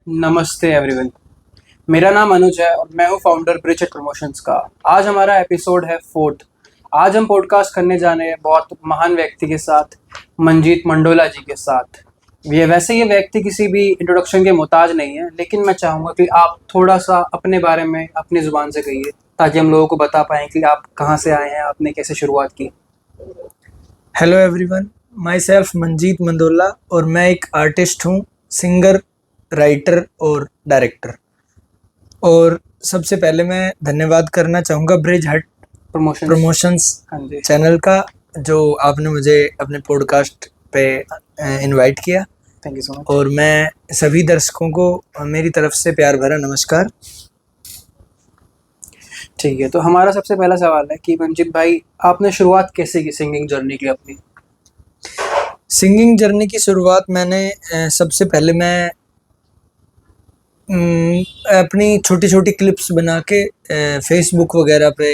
नमस्ते एवरीवन। मेरा नाम अनुज है और मैं हूं फाउंडर ब्रिज प्रमोशंस का। आज हमारा एपिसोड है फोर्थ। आज हम पॉडकास्ट करने जा रहे हैं बहुत महान व्यक्ति के साथ, मंजीत मंडोला जी के साथ। ये व्यक्ति किसी भी इंट्रोडक्शन के मोहताज नहीं है, लेकिन मैं चाहूँगा कि आप थोड़ा सा अपने बारे में अपनी ज़ुबान से कहिए, ताकि हम लोगों को बता पाएँ कि आप कहाँ से आए हैं, आपने कैसे शुरुआत की। Hello everyone, my self Manjeet Mandola और मैं एक आर्टिस्ट हूँ, सिंगर, राइटर और डायरेक्टर। और सबसे पहले मैं धन्यवाद करना चाहूँगा ब्रिज हट प्रमोशंस हाँ जी। चैनल का, जो आपने मुझे अपने पॉडकास्ट पे इनवाइट किया। Thank you so much. और मैं सभी दर्शकों को मेरी तरफ से प्यार भरा नमस्कार। ठीक है, तो हमारा सबसे पहला सवाल है कि मंजीत भाई, आपने शुरुआत कैसे की सिंगिंग जर्नी की अपनी? सिंगिंग जर्नी की शुरुआत मैंने सबसे पहले मैं अपनी छोटी छोटी क्लिप्स बना के फेसबुक वगैरह पे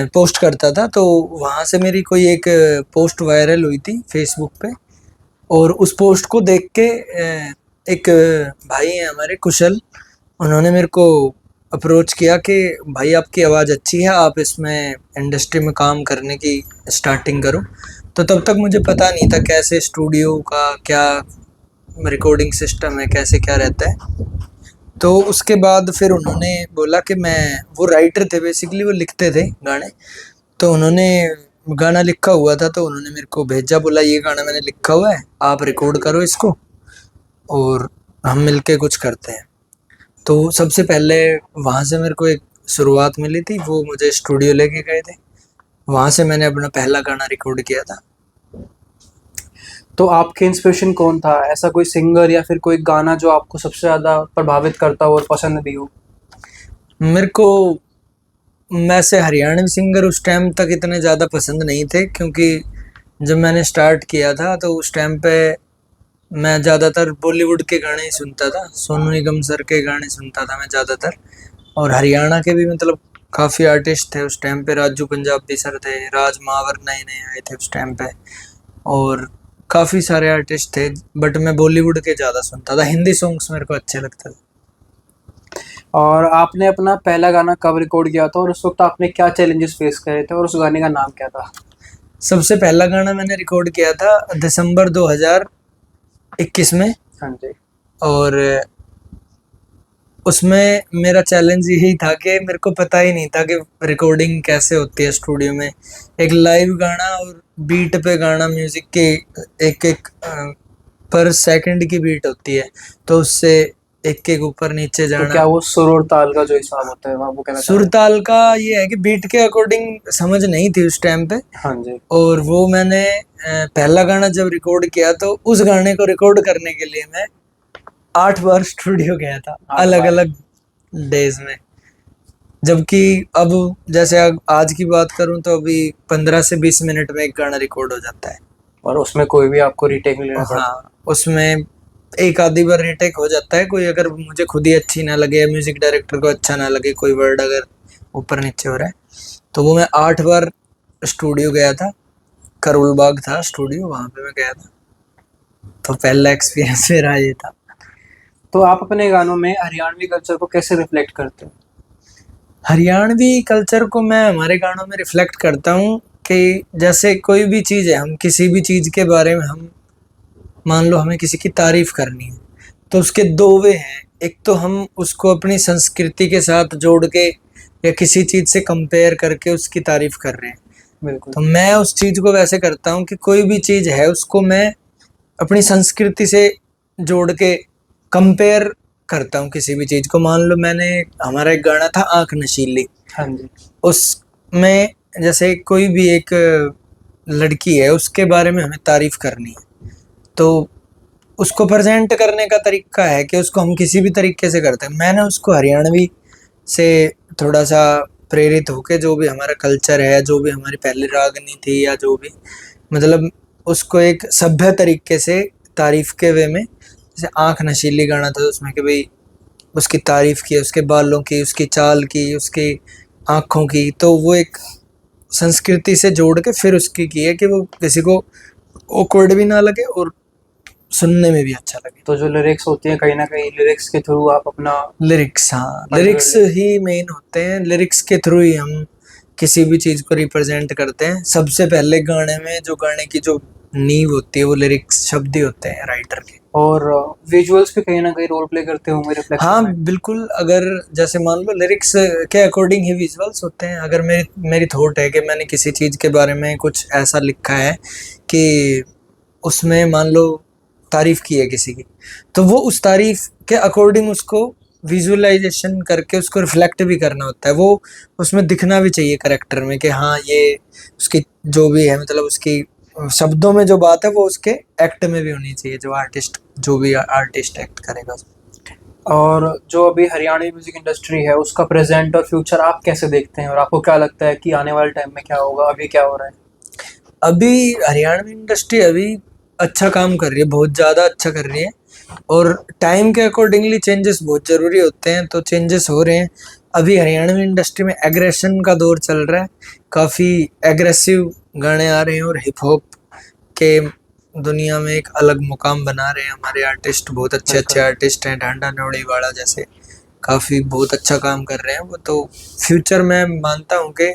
पोस्ट करता था। तो वहाँ से मेरी कोई एक पोस्ट वायरल हुई थी फेसबुक पे, और उस पोस्ट को देख के एक भाई हैं हमारे कुशल, उन्होंने मेरे को अप्रोच किया कि भाई आपकी आवाज़ अच्छी है, आप इसमें इंडस्ट्री में काम करने की स्टार्टिंग करो। तो तब तक मुझे पता नहीं था कैसे स्टूडियो का क्या रिकॉर्डिंग सिस्टम है, कैसे क्या रहता है। तो उसके बाद फिर उन्होंने बोला कि वो राइटर थे बेसिकली, वो लिखते थे गाने। तो उन्होंने गाना लिखा हुआ था, तो उन्होंने मेरे को भेजा, बोला ये गाना मैंने लिखा हुआ है, आप रिकॉर्ड करो इसको और हम मिलके कुछ करते हैं। तो सबसे पहले वहाँ से मेरे को एक शुरुआत मिली थी, वो मुझे स्टूडियो लेके गए थे, वहाँ से मैंने अपना पहला गाना रिकॉर्ड किया था। तो आपके इंस्पिरेशन कौन था? ऐसा कोई सिंगर या फिर कोई गाना जो आपको सबसे ज़्यादा प्रभावित करता हो और पसंद भी हो? मेरे को वैसे हरियाणवी सिंगर उस टाइम तक इतने ज़्यादा पसंद नहीं थे, क्योंकि जब मैंने स्टार्ट किया था तो उस टाइम पे मैं ज़्यादातर बॉलीवुड के गाने ही सुनता था, सोनू निगम सर के गाने सुनता था मैं ज़्यादातर। और हरियाणा के भी मतलब काफ़ी आर्टिस्ट थे उस टाइम पे, राजू पंजाबी सर थे, राज महावर नए नए आए थे उस टाइम पे, और काफ़ी सारे आर्टिस्ट थे। बट मैं बॉलीवुड के ज़्यादा सुनता था, हिंदी सॉन्ग्स मेरे को अच्छे लगते थे। और आपने अपना पहला गाना कब रिकॉर्ड किया था और उस वक्त आपने क्या चैलेंजेस फेस करे थे और उस गाने का नाम क्या था? सबसे पहला गाना मैंने रिकॉर्ड किया था दिसंबर 2021 में। हाँ जी। और उसमें मेरा चैलेंज यही था कि मेरे को पता ही नहीं था कि रिकॉर्डिंग कैसे होती है स्टूडियो में। एक लाइव गाना और बीट पे गाना, म्यूजिक के एक एक पर सेकंड की बीट होती है, तो उससे एक एक ऊपर नीचे तो जाना। क्या वो सुर और ताल का जो हिसाब होता है वो कहना चाह सुर रहे ताल का ये है कि बीट के अकॉर्डिंग समझ नहीं थी उस टाइम पे। हैं? हाँ जी। और वो मैंने पहला गाना जब रिकॉर्ड किया, तो उस गाने को रिकॉर्ड करने के लिए मैं 8 बार स्टूडियो गया था, 8 अलग बार? अलग डेज में। जबकि अब जैसे आज की बात करूं तो अभी 15 से 20 मिनट में एक गाना रिकॉर्ड हो जाता है। और उसमें कोई भी आपको रीटेक नहीं लेना पड़ता? हाँ, उसमें एक आधी बार रीटेक हो जाता है, कोई अगर मुझे खुद ही अच्छी ना लगे या म्यूजिक डायरेक्टर को अच्छा ना लगे, कोई वर्ड अगर ऊपर नीचे हो रहा है। तो वो मैं 8 बार स्टूडियो गया था, करोल बाग था स्टूडियो, वहाँ पे मैं गया था। तो पहला एक्सपीरियंस मेरा ये था। तो आप अपने गानों में हरियाणवी कल्चर को कैसे रिफ्लेक्ट करते हैं? हरियाणवी कल्चर को मैं हमारे गानों में रिफ्लेक्ट करता हूँ कि जैसे कोई भी चीज़ है, हम किसी भी चीज़ के बारे में, हम मान लो हमें किसी की तारीफ करनी है, तो उसके दो वे हैं। एक तो हम उसको अपनी संस्कृति के साथ जोड़ के या किसी चीज़ से कंपेयर करके उसकी तारीफ कर रहे हैं। बिल्कुल। तो मैं उस चीज़ को वैसे करता हूँ कि कोई भी चीज़ है उसको मैं अपनी संस्कृति से जोड़ के कंपेयर करता हूँ किसी भी चीज़ को। मान लो मैंने, हमारा एक गाना था आँख नशीली, हाँ जी। उसमें जैसे कोई भी एक लड़की है, उसके बारे में हमें तारीफ करनी है, तो उसको प्रेजेंट करने का तरीका है कि उसको हम किसी भी तरीके से करते हैं। मैंने उसको हरियाणवी से थोड़ा सा प्रेरित होके, जो भी हमारा कल्चर है, जो भी हमारी पहली रागनी थी, या जो भी, मतलब उसको एक सभ्य तरीके से तारीफ के वे में, जैसे आँख नशीली गाना था उसमें कि भाई उसकी तारीफ की, उसके बालों की, उसकी चाल की, उसकी आँखों की, तो वो एक संस्कृति से जोड़ के फिर उसकी की है कि वो किसी को ऑकवर्ड भी ना लगे और सुनने में भी अच्छा लगे। तो जो लिरिक्स होती हैं कहीं ना कहीं लिरिक्स के थ्रू आप अपना लिरिक्स, हाँ, पता लिरिक्स कर लेते ही मेन होते हैं। लिरिक्स के थ्रू ही हम किसी भी चीज को रिप्रेजेंट करते हैं। सबसे पहले गाने में जो गाने की जो नींव होती है वो लिरिक्स शब्द ही होते हैं राइटर के। और विजुअल्स भी कहीं ना कहीं रोल प्ले करते होंगे रिफ्लेक्शन हाँ में। बिल्कुल, अगर जैसे मान लो लिरिक्स के अकॉर्डिंग ही विजुअल्स होते हैं। अगर मेरी मेरी थॉट है कि मैंने किसी चीज के बारे में कुछ ऐसा लिखा है कि उसमें मान लो तारीफ की है किसी की, तो वो उस तारीफ के अकॉर्डिंग उसको विजुअलाइजेशन करके उसको रिफ्लेक्ट भी करना होता है। वो उसमें दिखना भी चाहिए करेक्टर में कि हाँ ये उसकी जो भी है, मतलब उसकी शब्दों में जो बात है वो उसके एक्ट में भी होनी चाहिए, जो आर्टिस्ट जो भी आर्टिस्ट एक्ट करेगा। और जो अभी हरियाणवी म्यूजिक इंडस्ट्री है उसका प्रेजेंट और फ्यूचर आप कैसे देखते हैं, और आपको क्या लगता है कि आने वाले टाइम में क्या होगा, अभी क्या हो रहा है? अभी हरियाणवी इंडस्ट्री अभी अच्छा काम कर रही है, बहुत ज़्यादा अच्छा कर रही है। और टाइम के अकॉर्डिंगली चेंजेस बहुत ज़रूरी होते हैं, तो चेंजेस हो रहे हैं। अभी हरियाणवी इंडस्ट्री में एग्रेशन का दौर चल रहा है, काफ़ी एग्रेसिव गाने आ रहे हैं और हिप हॉप के दुनिया में एक अलग मुकाम बना रहे हैं हमारे आर्टिस्ट। बहुत अच्छे अच्छे बिल्कुल। आर्टिस्ट हैं, ढांडा नौड़ीवाला जैसे, काफ़ी बहुत अच्छा काम कर रहे हैं वो। तो फ्यूचर में मानता हूँ कि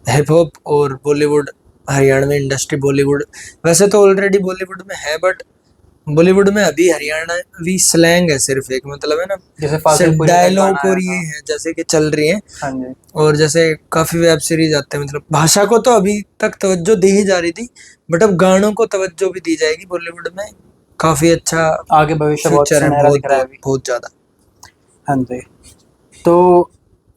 हिप हॉप और बॉलीवुड, हरियाणवी इंडस्ट्री, बॉलीवुड वैसे तो ऑलरेडी बॉलीवुड में है, बट बॉलीवुड में अभी हरियाणवी स्लैंग है सिर्फ एक, मतलब है ना, जैसे सिर्फ फाजिलपुरी का एक गाना डायलॉग आया और ये था। है जैसे कि चल रही है। हाँ जी। और जैसे काफी वेब सीरीज आते हैं, मतलब भाषा को तो अभी तक तवज्जो दी ही जा रही थी, बट अब गानों को तवज्जो भी दी जाएगी बॉलीवुड में। काफी अच्छा आगे भविष्य बहुत फ्यूचर है, सुनहरा बहुत दिख रहा है बहुत अभी। बहुत ज्यादा। हाँ जी। तो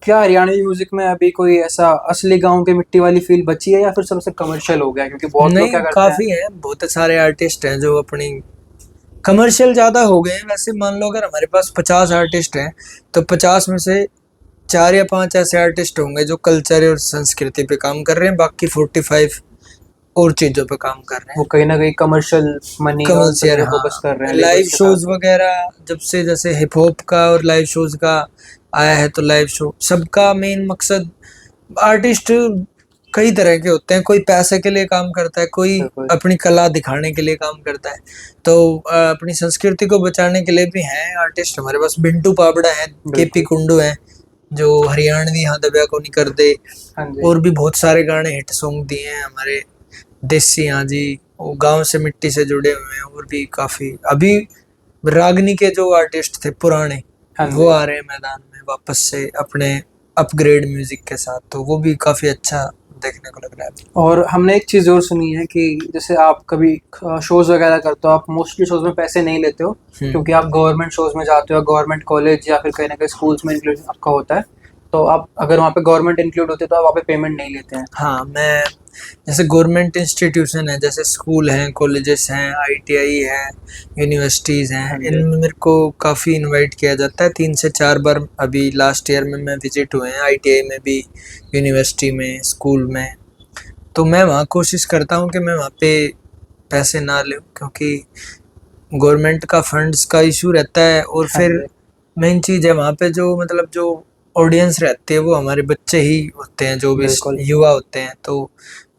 क्या हरियाणवी म्यूजिक में अभी कोई ऐसा असली गांव की मिट्टी वाली फील बची है, या फिर सब कमर्शियल हो गया? क्योंकि बहुत लोग नहीं, क्या करते हैं। काफी है, बहुत सारे आर्टिस्ट हैं जो अपनी कमर्शियल ज्यादा हो गए हैं। वैसे मान लो अगर हमारे पास 50 आर्टिस्ट हैं, तो 50 में से 4 या 5 ऐसे आर्टिस्ट होंगे जो कल्चर और संस्कृति पे काम कर रहे हैं, बाकी 45 और चीजों पे काम कर रहे वो हैं। कहीं ना कहीं कमर्शियल मनी और इन सब कमर्शियल, चीज़ों फोकस हाँ। कर रहे हैं लाइव लेबल्स के शोज साथ। वगैरह जब से जैसे हिप हॉप का और लाइव शोज का आया है, तो लाइव शो सबका मेन मकसद, आर्टिस्ट कई तरह के होते हैं। कोई पैसे के लिए काम करता है, कोई बिल्कुल। अपनी कला दिखाने के लिए काम करता है, तो अपनी संस्कृति को बचाने के लिए भी हैं आर्टिस्ट हमारे पास। बिंटू पाबड़ा है, केपी बिल्कुल। कुंडू है, जो हरियाणवी हाँ दबिया को नहीं कर दे, हाँ जी। और भी बहुत सारे गाने हिट सॉन्ग दिए हैं हमारे देसी हाँ जी, वो गांव से मिट्टी से जुड़े हुए हैं। और भी काफी अभी रागनी के जो आर्टिस्ट थे पुराने, हाँ वो जी। आ रहे हैं मैदान में वापस से अपने अपग्रेड म्यूजिक के साथ, तो वो भी काफी अच्छा देखने को लग रहा है। और हमने एक चीज़ और सुनी है कि जैसे आप कभी शोज़ वगैरह करते हो, आप मोस्टली शोज़ में पैसे नहीं लेते हो, क्योंकि आप गवर्नमेंट शोज़ में जाते हो, गवर्नमेंट कॉलेज या फिर कहीं ना कहीं स्कूल्स में इंक्लूड आपका होता है। तो आप अगर वहाँ पे गवर्नमेंट इंक्लूड होते तो आप वहाँ पे पेमेंट नहीं लेते हैं। हाँ, मैं जैसे गवर्नमेंट इंस्टीट्यूशन है, जैसे स्कूल हैं, कॉलेजेस हैं, आईटीआई है, यूनिवर्सिटीज़ हैं, हाँ जी। इनमें मेरे को काफ़ी इनवाइट किया जाता है। 3 से 4 बार अभी लास्ट ईयर में मैं विजिट हुए हैं, आईटीआई में भी, यूनिवर्सिटी में, स्कूल में। तो मैं वहाँ कोशिश करता हूँ कि मैं वहाँ पे पैसे ना लूँ, क्योंकि गवर्नमेंट का फंड्स का इशू रहता है। और हाँ फिर जी। मेन चीज़ है वहाँ पे जो, मतलब जो ऑडियंस रहती है वो हमारे बच्चे ही होते हैं, जो भी बिल्कुल। युवा होते हैं। तो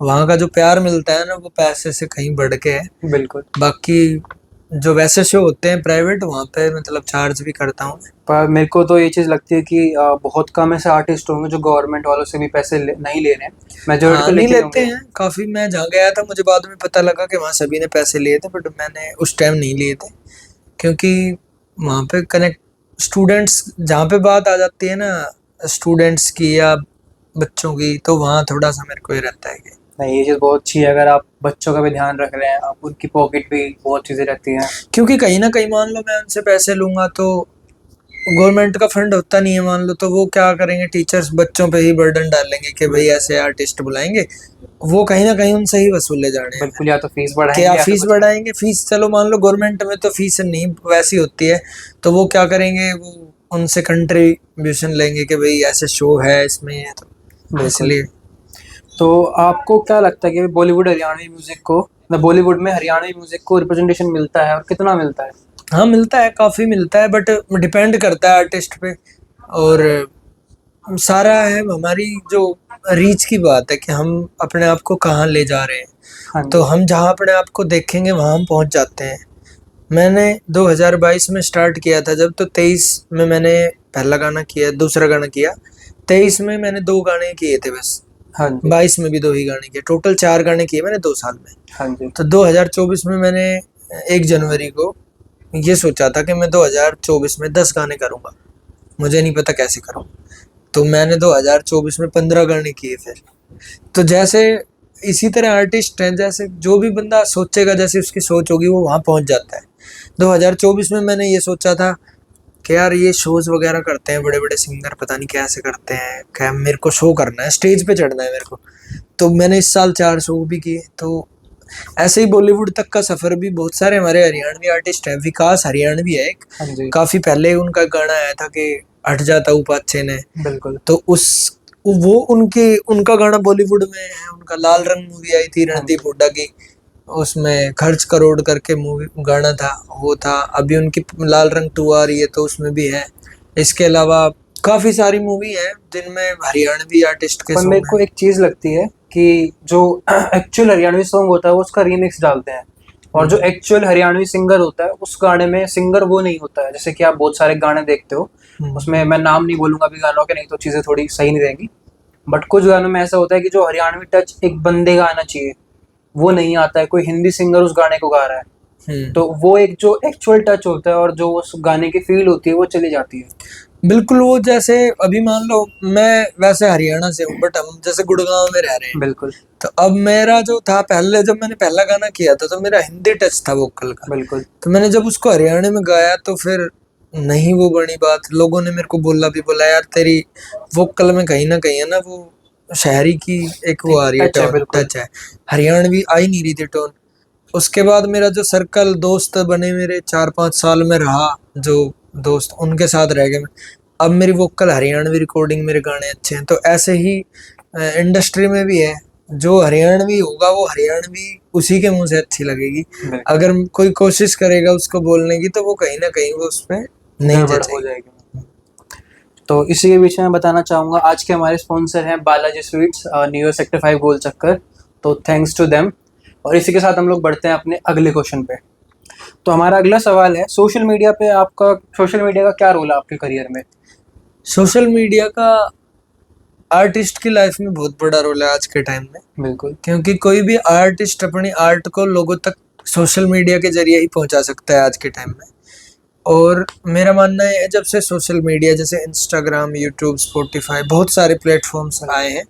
वहाँ का जो प्यार मिलता है ना, वो पैसे से कहीं बढ़ के है। बिल्कुल। बाकी जो वैसे शो होते हैं प्राइवेट, वहाँ पे मतलब चार्ज भी करता हूँ। पर मेरे को तो ये चीज़ लगती है कि बहुत कम ऐसे आर्टिस्ट होंगे जो गवर्नमेंट वालों से भी पैसे नहीं ले रहे हैं। मेजोरिटी हाँ, तो नहीं लेके ही लेते होंगे। हैं काफ़ी। मैं जहाँ गया था मुझे बाद में पता लगा कि वहाँ सभी ने पैसे लिए थे, बट मैंने उस टाइम नहीं लिए थे, क्योंकि वहाँ पे कनेक्ट स्टूडेंट्स, जहाँ पे बात आ जाती है ना स्टूडेंट्स की या बच्चों की, तो वहाँ थोड़ा सा मेरे को ये रहता है कि, नहीं, ये चीज़ बहुत अच्छी है, अगर आप बच्चों का भी ध्यान रख रहे हैं, आप उनकी पॉकेट भी बहुत चीज़ें रहती हैं। क्योंकि कहीं ना कहीं मान लो मैं उनसे पैसे लूंगा तो गवर्नमेंट का फंड होता नहीं है मान लो, तो वो क्या करेंगे, टीचर्स बच्चों पे ही बर्डन डालेंगे कि भाई बिल्कुल। ऐसे आर्टिस्ट बुलाएंगे। वो कहीं ना कहीं उनसे ही वसूले जा रहे हैं बिल्कुल, या तो फीस कि बढ़ाएंगे आप या फिर फीस कुछ। बढ़ाएंगे। फीस चलो मान लो गवर्नमेंट में तो फीस नहीं वैसी होती है, तो वो क्या करेंगे, वो उनसे कंट्रीब्यूशन लेंगे कि भाई ऐसे शो है इसमें है, तो बिल्कुल। इसलिए। तो आपको क्या लगता है कि बॉलीवुड हरियाणवी म्यूजिक को, बॉलीवुड में हरियाणवी म्यूजिक को रिप्रेजेंटेशन मिलता है, और कितना मिलता है? हाँ मिलता है, काफी मिलता है, बट डिपेंड करता है आर्टिस्ट पे। और सारा है हमारी जो रीच की बात है कि हम अपने आप को कहाँ ले जा रहे हैं। हाँ जी। तो हम जहाँ अपने आप को देखेंगे वहाँ हम पहुँच जाते हैं। मैंने 2022 में स्टार्ट किया था जब, तो 23 में मैंने पहला गाना किया, दूसरा गाना किया। 23 में मैंने 2 गाने किए थे बस। हाँ जी। 22 में भी 2 ही गाने किए, टोटल 4 गाने किए मैंने 2 साल में। हाँ जी। तो 2024 में मैंने 1 जनवरी को ये सोचा था कि मैं 2024 में 10 गाने करूँगा। मुझे नहीं पता कैसे करूँ। तो मैंने 2024 में 15 गाने किए फिर। तो जैसे इसी तरह आर्टिस्ट हैं, जैसे जो भी बंदा सोचेगा, जैसे उसकी सोच होगी वो वहाँ पहुँच जाता है। 2024 में मैंने ये सोचा था कि यार ये शोज़ वगैरह करते हैं बड़े-बड़े सिंगर, पता नहीं कैसे करते हैं, क्या मेरे को शो करना है, स्टेज पे चढ़ना है मेरे को। तो मैंने इस साल 4 शो भी किए। तो ऐसे ही बॉलीवुड तक का सफ़र भी बहुत सारे हमारे हरियाणवी आर्टिस्ट हैं। विकास हरियाणवी है एक, हाँ जी। काफ़ी पहले उनका गाना आया था कि हट जाता हूँ पाछे ने। बिल्कुल। तो उस वो उनके उनका गाना बॉलीवुड में है। उनका लाल रंग मूवी आई थी हाँ रणदीप जी। हुड्डा की, उसमें खर्च करोड़ करके मूवी गाना था, वो था। अभी उनकी लाल रंग 2 आ रही है तो उसमें भी है। इसके अलावा काफ़ी सारी मूवी हैं जिनमें हरियाणवी आर्टिस्ट के पर मेरे सॉन्ग को हैं। एक चीज़ लगती है कि जो एक्चुअल हरियाणवी सॉन्ग होता है वो उसका रीमिक्स डालते हैं, और जो एक्चुअल हरियाणवी सिंगर होता है उस गाने में सिंगर वो नहीं होता है। जैसे कि आप बहुत सारे गाने देखते हो, उसमें मैं नाम नहीं बोलूंगा अभी गानों के, नहीं तो चीज़ें थोड़ी सही नहीं रहेंगी। बट कुछ गानों में ऐसा होता है कि जो हरियाणवी टच एक बंदे का आना चाहिए वो नहीं आता है, कोई हिंदी सिंगर उस गाने को गा रहा है, तो वो एक जो एक्चुअल टच होता है और जो उस गाने की फील होती है वो चली जाती है। बिल्कुल। वो जैसे अभी मान लो मैं वैसे हरियाणा से हूँ, बट हम जैसे गुड़गांव में रह रहे हैं। बिल्कुल। तो अब मेरा जो था पहले, जब मैंने पहला गाना किया था तो मेरा हिंदी टच था वोकल का। बिल्कुल। तो मैंने जब उसको हरियाणा में गाया तो फिर नहीं वो बनी बात। लोगों ने मेरे को बोला यार तेरी वोकल में कहीं ना कहीं है ना वो शहरी की एक वो आ रही है, टच है। टोन बिल्कुल। टच है, हरियाणवी आ ही नहीं रही थी टोन। उसके बाद मेरा जो सर्कल दोस्त बने मेरे 4-5 साल में रहा, जो दोस्त उनके साथ रह गए मैं। अब मेरी वोकल हरियाणवी रिकॉर्डिंग, मेरे गाने अच्छे हैं। तो ऐसे ही इंडस्ट्री में भी है, जो हरियाणवी होगा वो हरियाणवी उसी के मुंह से अच्छी लगेगी। बिल्कुल। अगर कोई कोशिश करेगा उसको बोलने की तो वो कहीं ना कहीं वो उस पर नहीं गड़बड़ हो जचेगी। जाएगी। तो इसी के बीच में मैं बताना चाहूँगा आज के हमारे स्पॉन्सर हैं Balaji sweets, new year sector 5 गोल चक्कर। तो थैंक्स टू देम। और इसी के साथ हम लोग बढ़ते हैं अपने अगले क्वेश्चन पे। तो हमारा अगला सवाल है, सोशल मीडिया का क्या रोल है आपके करियर में? सोशल मीडिया का आर्टिस्ट की लाइफ में बहुत बड़ा रोल है आज के टाइम में। बिल्कुल। क्योंकि कोई भी आर्टिस्ट अपनी आर्ट को लोगों तक सोशल मीडिया के जरिए ही पहुंचा सकता है आज के टाइम में। और मेरा मानना है जब से सोशल मीडिया जैसे इंस्टाग्राम, यूट्यूब, स्पॉटिफाई बहुत सारे प्लेटफॉर्म्स आए हैं,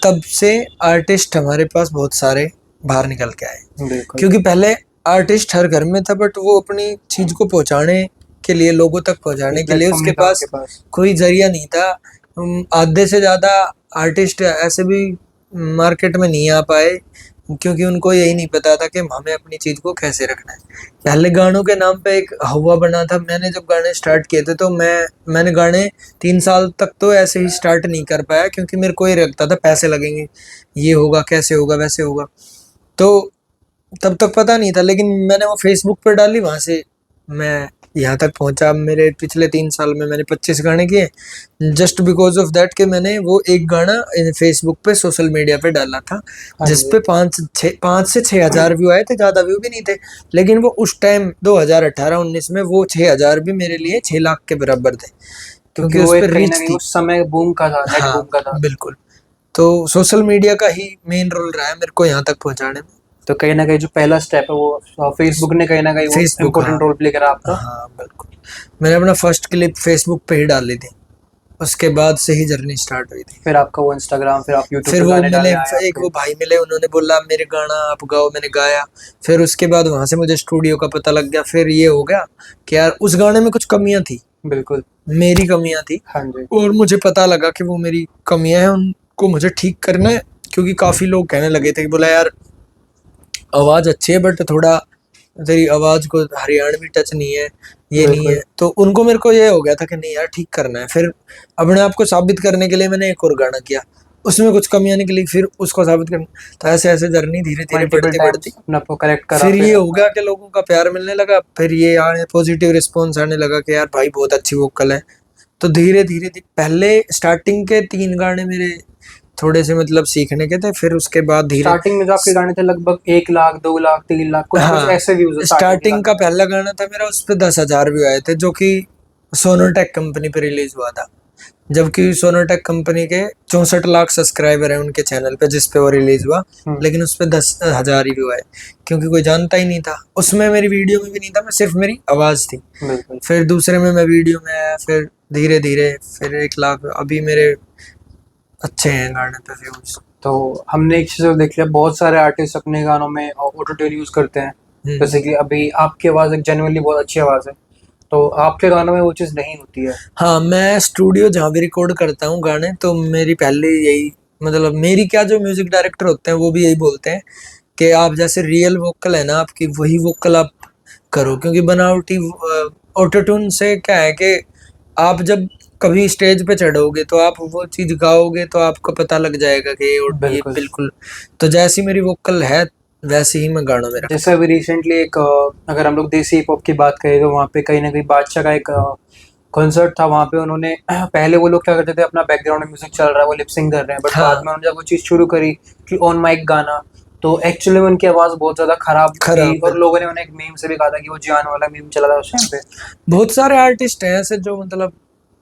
तब से आर्टिस्ट हमारे पास बहुत सारे बाहर निकल के आए। बिल्कुल। क्योंकि पहले आर्टिस्ट हर घर में था, बट वो अपनी चीज को पहुंचाने के लिए, लोगों तक पहुंचाने के लिए प्लेटफॉर्म उसके नहीं था पास आपके पास। कोई जरिया नहीं था। आधे से ज्यादा आर्टिस्ट ऐसे भी मार्केट में नहीं आ पाए क्योंकि उनको यही नहीं पता था कि हमें अपनी चीज को कैसे रखना है। पहले गानों के नाम पे एक हवा बना था। मैंने जब गाने स्टार्ट किए थे तो मैंने गाने 3 साल तक तो ऐसे ही स्टार्ट नहीं कर पाया, क्योंकि मेरे को ये लगता था पैसे लगेंगे, ये होगा, कैसे होगा, वैसे होगा। तो तब तक पता नहीं था, लेकिन मैंने वो फेसबुक पे डाली, वहां से मैं यहाँ तक पहुंचा। अब मेरे पिछले 3 साल में मैंने 25 गाने किए, जस्ट बिकॉज ऑफ दैट कि मैंने वो एक गाना फेसबुक पे सोशल मीडिया पे डाला था, हाँ जिस जी। पे 5 से 6 हजार व्यू आए थे, ज्यादा व्यू भी नहीं थे। लेकिन वो उस टाइम 2018-19 में वो 6 हजार भी मेरे लिए 6 लाख के बराबर थे, क्योंकि क्योंकि उस वो पर एक कहीं ना रीच कहीं थी। उस समय बूम का था, नेट हाँ बूम का था। बिल्कुल। तो सोशल मीडिया का ही मेन रोल रहा है मेरे को यहाँ तक पहुँचाने में। तो कहीं ना कहीं जो पहला स्टेप है वो फेसबुक ने कहीं ना कहीं वो फेसबुक, हाँ। इम्पोर्टेंट रोल प्ले करा आपका। हाँ बिल्कुल। मैंने अपना फर्स्ट क्लिप फेसबुक पे ही डाली थी, उसके बाद से ही जर्नी स्टार्ट हुई थी। फिर आपका वो इंस्टाग्राम, फिर आप यूट्यूब फिर पे वो गाने मिले, डालने आए एक आपके। वो भाई मिले, उन्होंने बोला मेरे गाना आप गाओ, मैंने गाया। फिर उसके बाद वहां से मुझे स्टूडियो का पता लग गया। फिर ये हो गया कि यार उस गाने में कुछ कमियां थी, बिल्कुल। मेरी कमियां थी, हाँ जी। और मुझे पता लगा कि वो मेरी कमियां हैं, उनको मुझे ठीक करना है। क्योंकि काफी लोग कहने लगे थे कि बोला यार आवाज अच्छी है बट थोड़ा तेरी आवाज को हरियाणवी टच नहीं है, ये नहीं है। बिल्कुल। तो उनको, मेरे को ये हो गया था कि नहीं यार ठीक करना है। फिर अपने आप को साबित करने के लिए मैंने एक और गाना किया, उसमें कुछ कमियां निकली, फिर उसको साबित करना। तो ऐसे ऐसे जर्नी धीरे धीरे मल्टीपल बढ़ती बढ़ती टाइम्स अपने आप को करेक्ट करा फिर ये फिर। हो गया कि लोगों का प्यार मिलने लगा। फिर ये आने पॉजिटिव रिस्पॉन्स आने लगा कि यार भाई बहुत अच्छी वोकल है। तो धीरे धीरे पहले स्टार्टिंग के 3 गाने मेरे थोड़े से मतलब सीखने के थे, फिर उसके बाद धीरे। स्टार्टिंग में जो आपके गाने थे लगभग 1 लाख 2 लाख 3 लाख कुछ हाँ, कुछ ऐसे व्यूज स्टार्टिंग का पहला गाना था मेरा, उस पे 10,000 व्यू आए थे, जो कि सोनोटेक कंपनी पे रिलीज हुआ था। जबकि सोनोटेक कंपनी के 64 लाख सब्सक्राइबर हैं उनके चैनल पे जिस पे वो रिलीज हुआ, लेकिन उस पे 10,000 ही व्यू आए, क्योंकि कोई जानता ही नहीं था। उसमें मेरी वीडियो में भी नहीं था, मैं सिर्फ मेरी आवाज थी। बिल्कुल। फिर दूसरे में मैं वीडियो में आया, फिर धीरे धीरे फिर 1 लाख, अभी मेरे अच्छे हैं गाने पे व्यूज। तो हमने एक चीज और देख लिया, बहुत सारे आर्टिस्ट अपने गानों में ऑटो ट्यून यूज करते हैं। जैसे कि अभी आपकी आवाज एक जेन्युइनली बहुत अच्छी आवाज है, तो आपके गानों में वो चीज नहीं होती है। हाँ, मैं स्टूडियो जहाँ भी रिकॉर्ड करता हूँ गाने, तो मेरी पहले यही मतलब मेरी क्या, जो म्यूजिक डायरेक्टर होते हैं वो भी यही बोलते हैं कि आप जैसे रियल वोकल है ना आपकी, वही वोकल आप करो। क्योंकि बनावटी ऑटो ट्यून से क्या है कि आप जब कभी स्टेज पे चढ़ोगे तो आप वो चीज गाओगे तो आपको पता लग जाएगा कि ये बिल्कुल। बिल्कुल। तो जैसी मेरी वोकल है वैसे ही मैं गाना मेरा। जैसे अभी रिसेंटली एक अगर हम लोग देसी हिप हॉप की बात करें तो वहाँ पे कहीं ना कहीं बादशाह का एक कॉन्सर्ट था। वहाँ पे उन्होंने पहले वो लोग क्या करते थे, अपना बैकग्राउंड म्यूजिक चल रहा है वो लिपसिंग कर रहे हैं, बट हाँ, बाद में उन्होंने जब वो चीज़ शुरू करी कि ऑन माइक गाना, तो एक्चुअली में उनकी आवाज़ बहुत ज़्यादा खराब थी। खराब है। और लोगों ने उन्हें एक मीम से भी कहा था कि वो जियान वाला मीम चला था उस टाइम पे। बहुत सारे आर्टिस्ट हैं ऐसे जो मतलब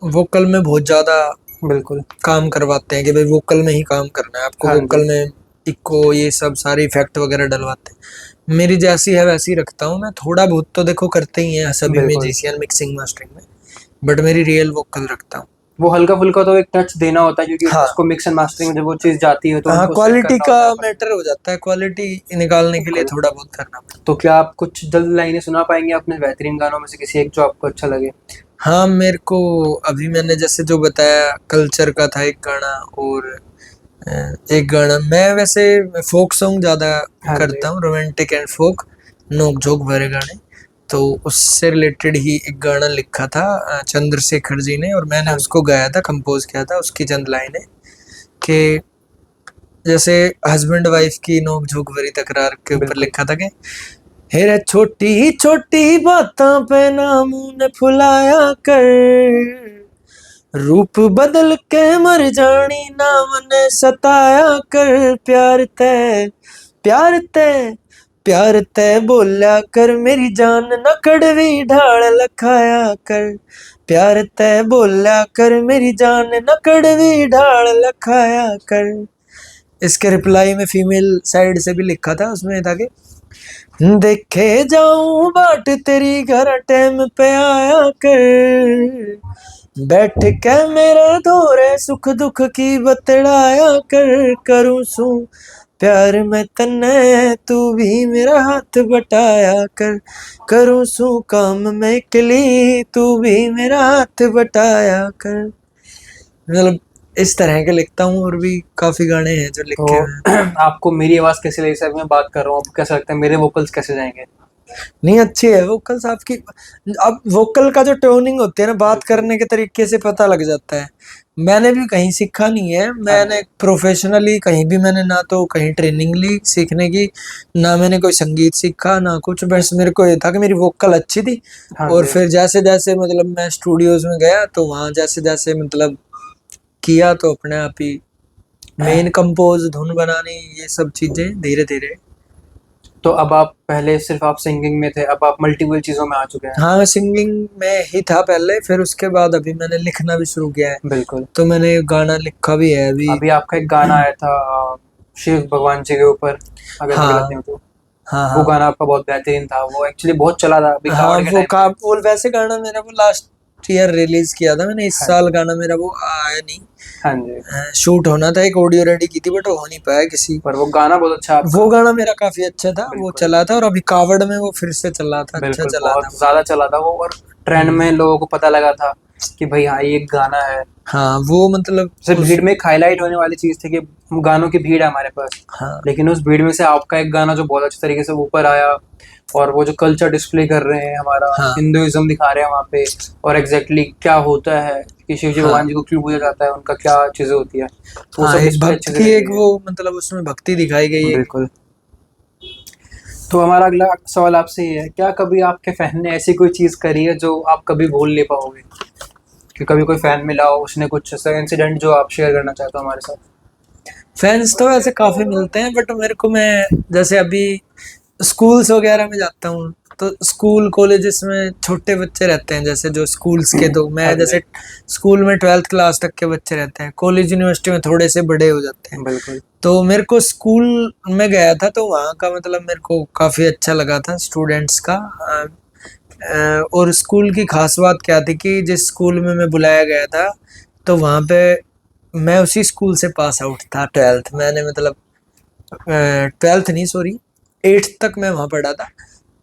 वोकल में बहुत ज्यादा बिल्कुल। काम करवाते हैं कि भाई वोकल में ही काम करना है आपको, हाँ जी। वोकल में इको ये सब सारे इफेक्ट वगैरह डलवाते हैं। मेरी जैसी है वैसी रखता हूँ मैं, थोड़ा बहुत तो देखो करते ही हैं सभी बिल्कुल। म्यूजिशियन मिक्सिंग मास्टरिंग में, बट मेरी रियल वोकल रखता हूँ। वो हल्का फुल्का तो एक टच देना होता है, क्योंकि हाँ, उसको मिक्स एंड मास्टरिंग में जब वो चीज़ जाती है तो हाँ, उनको सेट क्वालिटी करना का होता है अपन। मैटर हो जाता है, क्वालिटी निकालने के लिए बिल्कुल। थोड़ा बहुत करना पड़ता तो क्या आप कुछ जल्द लाइनें सुना पाएंगे अपने बेहतरीन गानों में से किसी एक जो आपको अच्छा लगे? है। हाँ, मेरे को अभी मैंने जैसे जो बताया कल्चर का था एक गाना, और एक गाना मैं वैसे फोक सॉन्ग ज्यादा हाँ जी। करता हूँ, रोमांटिक एंड फोक, नोक झोंक भरे गाने। तो उससे रिलेटेड ही एक गाना लिखा था चंद्रशेखर जी ने, और मैंने हाँ जी। उसको गाया था, कंपोज किया था। उसकी चंद लाइनें कि जैसे हस्बैंड वाइफ की नोक झोंक भरी तकरार के ऊपर बिल्कुल। लिखा था कि हेरे छोटी छोटी बातों पे ना मुंह ने फुलाया कर, रूप बदल के मर जानी ना मने सताया कर, प्यार तै प्यार तै बोल्या कर, मेरी जान न कड़वी ढाल लखाया कर, प्यार तै बोल्या कर, मेरी जान न कड़वी ढाल लखाया कर। इसके रिप्लाई में फीमेल साइड से भी लिखा था, उसमें था कि देखे जाऊं बाट तेरी घर टाइम पे आया कर, बैठ के मेरे धोरे सुख दुख की बतलाया कर, करूं सू प्यार में तन्ने तू भी मेरा हाथ बटाया कर, करूं सू काम में कली तू भी मेरा हाथ बटाया कर। मतलब इस तरह के लिखता हूँ, और भी काफी गाने हैं जो लिखे तो हुए हैं। आपको मेरी आवाज़ कैसी लगी? सर मैं बात कर रहा हूँ, आपको कैसा लगता है मेरे वोकल्स कैसे जाएंगे? नहीं, अच्छी है वोकल्स आपकी। अब वोकल का जो टोनिंग होती है ना, बात बिल्कुल। करने के तरीके से पता लग जाता है। मैंने भी कहीं सीखा नहीं है, हाँ जी। मैंने प्रोफेशनली कहीं भी मैंने ना तो कहीं ट्रेनिंग ली सीखने की, ना मैंने कोई संगीत सीखा ना कुछ। बस मेरे को ये था कि मेरी वोकल अच्छी थी, हाँ और जी। फिर जैसे जैसे मतलब मैं स्टूडियोज में गया तो वहाँ जैसे जैसे मतलब किया तो अपने आप ही मेन कंपोज धुन बनानी ये सब चीजें धीरे धीरे। तो अब आप, पहले सिर्फ आप सिंगिंग में थे, अब आप मल्टीपल चीज़ों में आ चुके हैं। हाँ, मैं सिंगिंग में ही था पहले, फिर उसके बाद अभी मैंने लिखना भी शुरू किया है। बिल्कुल। तो मैंने गाना लिखा भी है अभी। अभी आपका एक गाना आया था शिव भगवान जी के ऊपर, अगर मैं गलत हाँ, नहीं हूँ तो। हाँ, वो हाँ, गाना आपका बहुत बेहतरीन था, वो एक्चुअली बहुत चला था अभी हाँ, कावड़ के टाइम पे। वो वैसे गाना मेरा वो लास्ट ईयर रिलीज किया था मैंने, इस हाँ साल जी। गाना मेरा वो आया नहीं। हाँ जी। शूट होना था, एक ऑडियो रेडी की थी बट हो नहीं पाया किसी। पर वो गाना बहुत अच्छा वो आपका। गाना मेरा काफी अच्छा था, वो बिल्कुल। चला था, और अभी कावड़ में वो फिर से चला था, अच्छा बिल्कुल चला था बहुत वो। ज्यादा चला था वो, और ट्रेंड हम्म, में लोगों को पता लगा था कि भाई हाँ ये एक गाना है। हाँ, वो मतलब सिर्फ उस। भीड़ में एक हाईलाइट होने वाली चीज थी कि गानों की भीड़ है हमारे पास, हाँ, लेकिन उस भीड़ में से आपका एक गाना जो बहुत अच्छे तरीके से ऊपर आया, और वो जो कल्चर डिस्प्ले कर रहे हैं, हमारा हाँ, हिंदुइज्म दिखा रहे हैं वहाँ पे, और एग्जैक्टली क्या होता है कि शिव जी हाँ, भगवान जी को क्यों पूजा जाता है, उनका क्या चीजें होती है, वो हाँ, सब एक डिस्प्ले भक्त अच्छे से की करी एक गई है। वो मतलब उसमें भक्ति दिखाई गई है। बिल्कुल। तो हमारा अगला सवाल आपसे ये है, क्या कभी आपके फैन ने ऐसी कोई चीज करी है जो आप कभी भूल नहीं पाओगे? कि कभी कोई फैन मिला हो, उसने कुछ ऐसा इंसिडेंट जो आप शेयर करना चाहते हो हमारे साथ? फैंस तो ऐसे काफी मिलते हैं, बट मेरे को, मैं जैसे अभी स्कूल्स वगैरह में जाता हूँ, तो स्कूल कॉलेजेस में छोटे बच्चे रहते हैं, जैसे जो स्कूल्स के, तो मैं हाँ जी, जैसे स्कूल में 12th क्लास तक के बच्चे रहते हैं, कॉलेज यूनिवर्सिटी में थोड़े से बड़े हो जाते हैं। बिल्कुल। तो मेरे को स्कूल में गया था, तो वहाँ का मतलब मेरे को काफी अच्छा लगा था स्टूडेंट्स का। और स्कूल की खास बात क्या थी कि जिस स्कूल में मैं बुलाया गया था, तो वहाँ पे मैं उसी स्कूल से पास आउट था 12th। मैंने मतलब 12th नहीं, सॉरी, 8th तक मैं वहाँ पढ़ा था।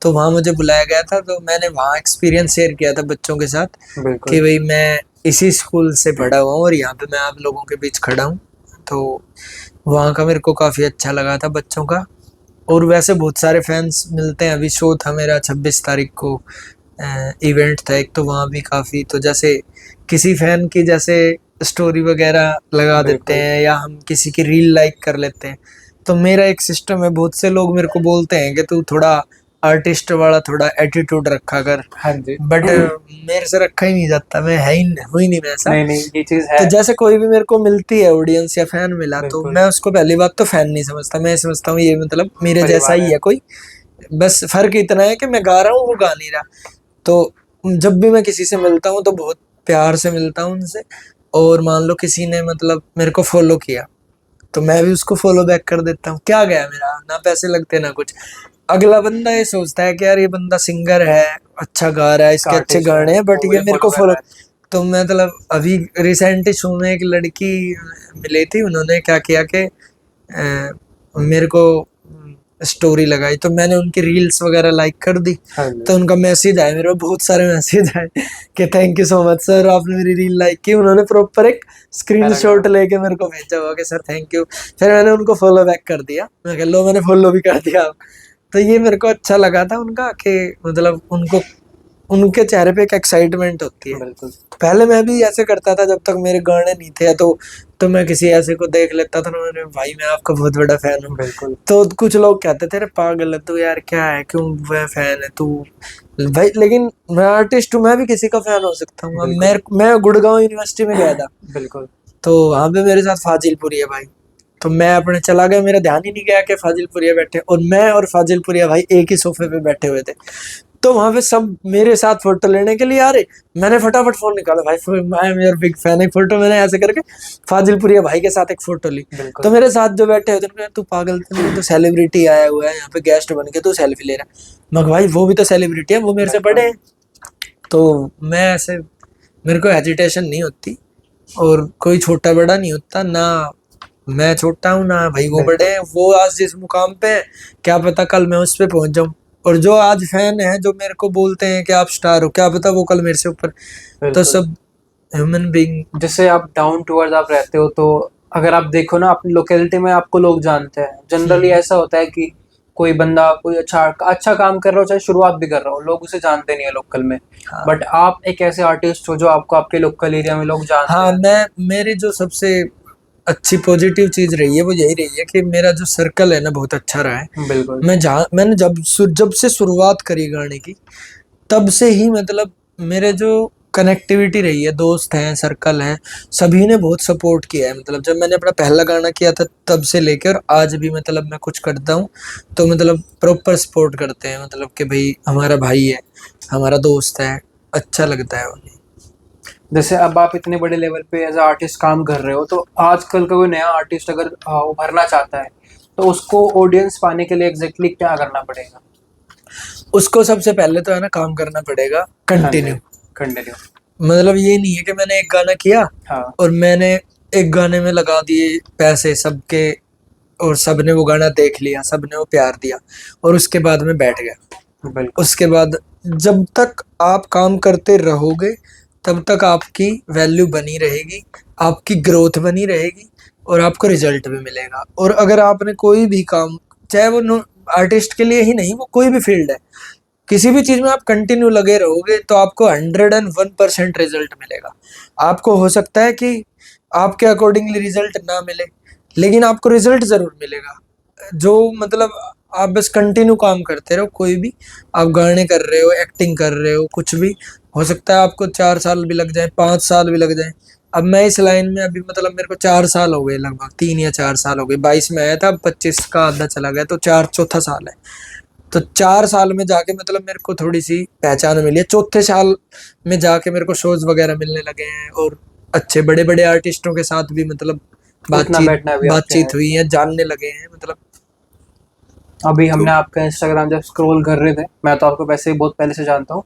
तो वहाँ मुझे बुलाया गया था, तो मैंने वहाँ एक्सपीरियंस शेयर किया था बच्चों के साथ कि बिल्कुल। भाई मैं इसी स्कूल से पढ़ा हुआ हूँ और यहाँ पे मैं आप लोगों के बीच खड़ा हूँ। तो वहाँ का मेरे को काफ़ी अच्छा लगा था बच्चों का। और वैसे बहुत सारे फैंस मिलते हैं। अभी शो था मेरा 26 तारीख को, इवेंट था एक, तो वहाँ भी काफ़ी, तो जैसे किसी फैन की जैसे स्टोरी वगैरह लगा देते बिल्कुल। हैं या हम किसी की रील लाइक कर लेते हैं। तो मेरा एक सिस्टम है, बहुत से लोग मेरे को बोलते हैं कि तू थोड़ा आर्टिस्ट वाला थोड़ा एटीट्यूड रखा कर, हाँ जी। बट मेरे से रखा ही नहीं जाता, मैं है ही हुई नहीं मैं ऐसा। नहीं नहीं, ये चीज तो है। जैसे कोई भी मेरे को मिलती है ऑडियंस या फैन मिला, तो बिल्कुल। मैं उसको पहली बात तो फैन नहीं समझता, मैं समझता हूँ ये मतलब मेरे जैसा परिवार ही है। है कोई। बस फर्क इतना है कि मैं गा रहा हूँ, वो गा नहीं रहा। तो जब भी मैं किसी से मिलता हूँ तो बहुत प्यार से मिलता हूँ उनसे। और मान लो किसी ने मतलब मेरे को फॉलो किया, तो मैं भी उसको फॉलो बैक कर देता हूँ। क्या गया मेरा, ना पैसे लगते ना कुछ। अगला बंदा ये सोचता है कि यार ये बंदा सिंगर है, अच्छा गा रहा है, एक इसके अच्छे आर्टिस्ट है, गाने हैं, बट वो ये मुझे मेरे फॉलो को कर फॉलो। रहा है। तो मतलब अभी रिसेंटली शो में एक लड़की मिली थी, उन्होंने क्या किया कि मेरे को स्टोरी लगाई, तो मैंने उनकी रील्स वगैरह लाइक कर दी। हाँ जी। तो उनका मैसेज आया, मेरे को बहुत सारे मैसेज आए कि thank you so much sir, आपने मेरी रील लाइक की। उन्होंने प्रॉपर एक स्क्रीनशॉट पैराग्राफ। लेके मेरे को भेजा हुआ कि सर थैंक यू। फिर मैंने उनको फॉलो बैक कर दिया, मैं कह लो मैंने फॉलो भी कर दिया। तो ये मेरे को अच्छा लगा था उनका कि मतलब उनको, उनके चेहरे पे एक एक्साइटमेंट होती है। बिल्कुल। पहले मैं भी ऐसे करता था जब तक मेरे गाने नहीं थे, तो मैं किसी ऐसे को देख लेता था ना, मैंने भाई मैं आपका बहुत बड़ा फैन हूँ। बिल्कुल। तो कुछ लोग कहते थे अरे पागल है तू यार, क्या है, क्यों वह फैन है तू भाई। लेकिन मैं आर्टिस्ट हूँ, मैं भी किसी का फैन हो सकता हूँ। अब बिल्कुल। मैं गुड़गांव यूनिवर्सिटी में गया था, बिल्कुल। तो वहां पे मेरे साथ फाजिलपुरी है भाई। तो मैं अपने चला गया, मेरा ध्यान ही नहीं गया कि फाजिलपुरिया बैठे, और मैं और फाजिलपुरिया भाई एक ही सोफे पे बैठे हुए थे। तो वहां पे सब मेरे साथ फोटो लेने के लिए आ रहे। मैंने फटाफट फोन निकाला, भाई I am your big fan, एक फोटो मैंने ऐसे करके फाजिलपुरिया भाई के साथ एक फोटो ली। तो बिल्कुल। मेरे साथ जो बैठे हुए थे उन्होंने कहा, तू पागल तो नहीं, तू सेलिब्रिटी आया हुआ है यहाँ पे गेस्ट बन के, तू सेल्फी ले रहा है। मैं कहा, भाई वो भी तो सेलिब्रिटी है, वो मेरे से बड़े बिल्कुल। हैं। तो मैं ऐसे, मेरे को एजिटेशन नहीं होती, और कोई छोटा बड़ा नहीं होता ना, मैं छोटा हूँ ना भाई वो बड़े बिल्कुल। हैं। वो आज जिस मुकाम पे है, क्या पता कल मैं उस पे पहुंच जाऊं। और जो आज फैन है, जो मेरे को बोलते हैं कि आप स्टार हो, क्या पता वो कल मेरे से ऊपर। तो बिल्कुल। सब ह्यूमन बीइंग। जैसे आप डाउन टू अर्थ आप रहते हो, तो अगर आप देखो ना, अपनी लोकेलिटी में आपको लोग जानते हैं। जनरली ऐसा होता है कि कोई बंदा कोई अच्छा अच्छा काम कर रहा हो, चाहे शुरुआत भी कर रहा हो, लोग उसे जानते नहीं है लोकल में। हाँ बट आप एक ऐसे आर्टिस्ट हो जो आपको आपके लोकल एरिया में लोग जानते हाँ, हैं। मैं, मेरी जो सबसे अच्छी पॉजिटिव चीज रही है वो यही रही है कि मेरा जो सर्कल है ना बहुत अच्छा रहा है। बिल्कुल। मैं जहाँ मैंने जब से शुरुआत करी गाने की, तब से ही मतलब मेरे जो कनेक्टिविटी रही है, दोस्त हैं, सर्कल हैं, सभी ने बहुत सपोर्ट किया है। मतलब जब मैंने अपना पहला गाना किया था तब से लेकर और आज भी मतलब मैं कुछ करता हूँ, तो मतलब प्रॉपर सपोर्ट करते हैं, मतलब कि भाई हमारा भाई है, हमारा दोस्त है, अच्छा लगता है उन्हें। जैसे अब आप इतने बड़े लेवल पे एज आर्टिस्ट काम कर रहे हो, तो आजकल का कोई नया आर्टिस्ट अगर उभरना चाहता है, तो उसको ऑडियंस पाने के लिए एग्जैक्टली क्या करना पड़ेगा? उसको सबसे पहले तो है ना काम करना पड़ेगा हाँ जी। कंटिन्यू। कंटिन्यू। मतलब ये नहीं है कि मैंने एक गाना किया हाँ। और मैंने एक गाने में लगा दिए पैसे सबके, और सबने वो गाना देख लिया, सबने वो प्यार दिया, और उसके बाद में बैठ गया। बिल्कुल। उसके बाद जब तक आप काम करते रहोगे तब तक आपकी वैल्यू बनी रहेगी, आपकी ग्रोथ बनी रहेगी, और आपको रिजल्ट भी मिलेगा। और अगर आपने कोई भी काम, चाहे वो आर्टिस्ट के लिए ही नहीं, वो कोई भी फील्ड है, किसी भी चीज में आप कंटिन्यू लगे रहोगे तो आपको 101% रिजल्ट मिलेगा। आपको हो सकता है कि आपके अकॉर्डिंगली रिजल्ट ना मिले, लेकिन आपको रिजल्ट जरूर मिलेगा। जो मतलब आप बस कंटिन्यू काम करते रहो, कोई भी, आप गाने कर रहे हो, एक्टिंग कर रहे हो, कुछ भी हो सकता है, आपको 4 साल भी लग जाए, 5 साल भी लग जाए, अब मैं इस लाइन में अभी मतलब मेरे को 4 साल हो गए, लगभग 3 या 4 साल हो गए। 22 में आया था, अब 25 का आधा चला गया, तो चौथा साल है। तो 4 साल में जाके मतलब मेरे को थोड़ी सी पहचान मिली है। चौथे साल में जाके मेरे को शोज वगैरह मिलने लगे हैं, और अच्छे बड़े बड़े आर्टिस्टों के साथ भी मतलब उठना बैठना भी आपके बातचीत है। हुई है, जानने लगे हैं मतलब। अभी तो हमने आपका इंस्टाग्राम जब स्क्रॉल कर रहे थे, मैं तो आपको वैसे ही बहुत पहले से जानता हूँ,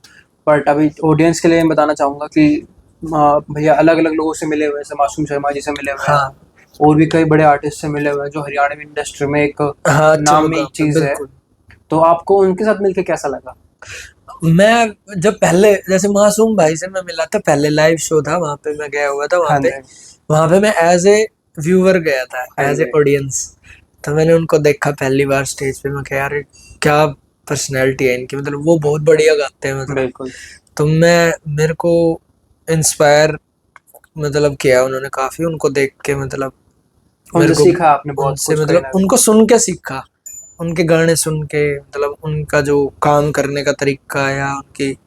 बट अभी ऑडियंस के लिए मैं बताना चाहूँगा कि भैया अलग अलग लोगों से मिले हुए हैं, जैसे मासूम शर्मा जी से मिले हुए हैं, हाँ और भी कई बड़े आर्टिस्ट से मिले हुए हैं जो हरियाणवी इंडस्ट्री में एक हाँ, अच्छे नामी मुकाम पे चीज़ है। बिल्कुल। तो आपको उनके साथ मिलके कैसा लगा? मैं जब पहले जैसे मासूम भाई से मैं मिला था, पहले लाइव शो था वहां पे, मैं गया हुआ था हाँ जी, वहां पे मैं एज ए व्यूअर गया था, हाँ एज ए जी, ऑडियंस। तो मैंने उनको देखा पहली बार स्टेज पे, मैं कहा यार क्या पर्सनैलिटी है इनकी, मतलब वो बहुत बढ़िया गाते हैं मतलब। बिल्कुल। तो मेरे को इंस्पायर मतलब किया उन्होंने काफी, उनको देख के मतलब मेरे उनसे को सीखा आपने बहुत उनसे कुछ कहीं मतलब ना कहीं। उनको सुन के सीखा, उनके गाने सुन के मतलब उनका जो काम करने का तरीका, या उनकी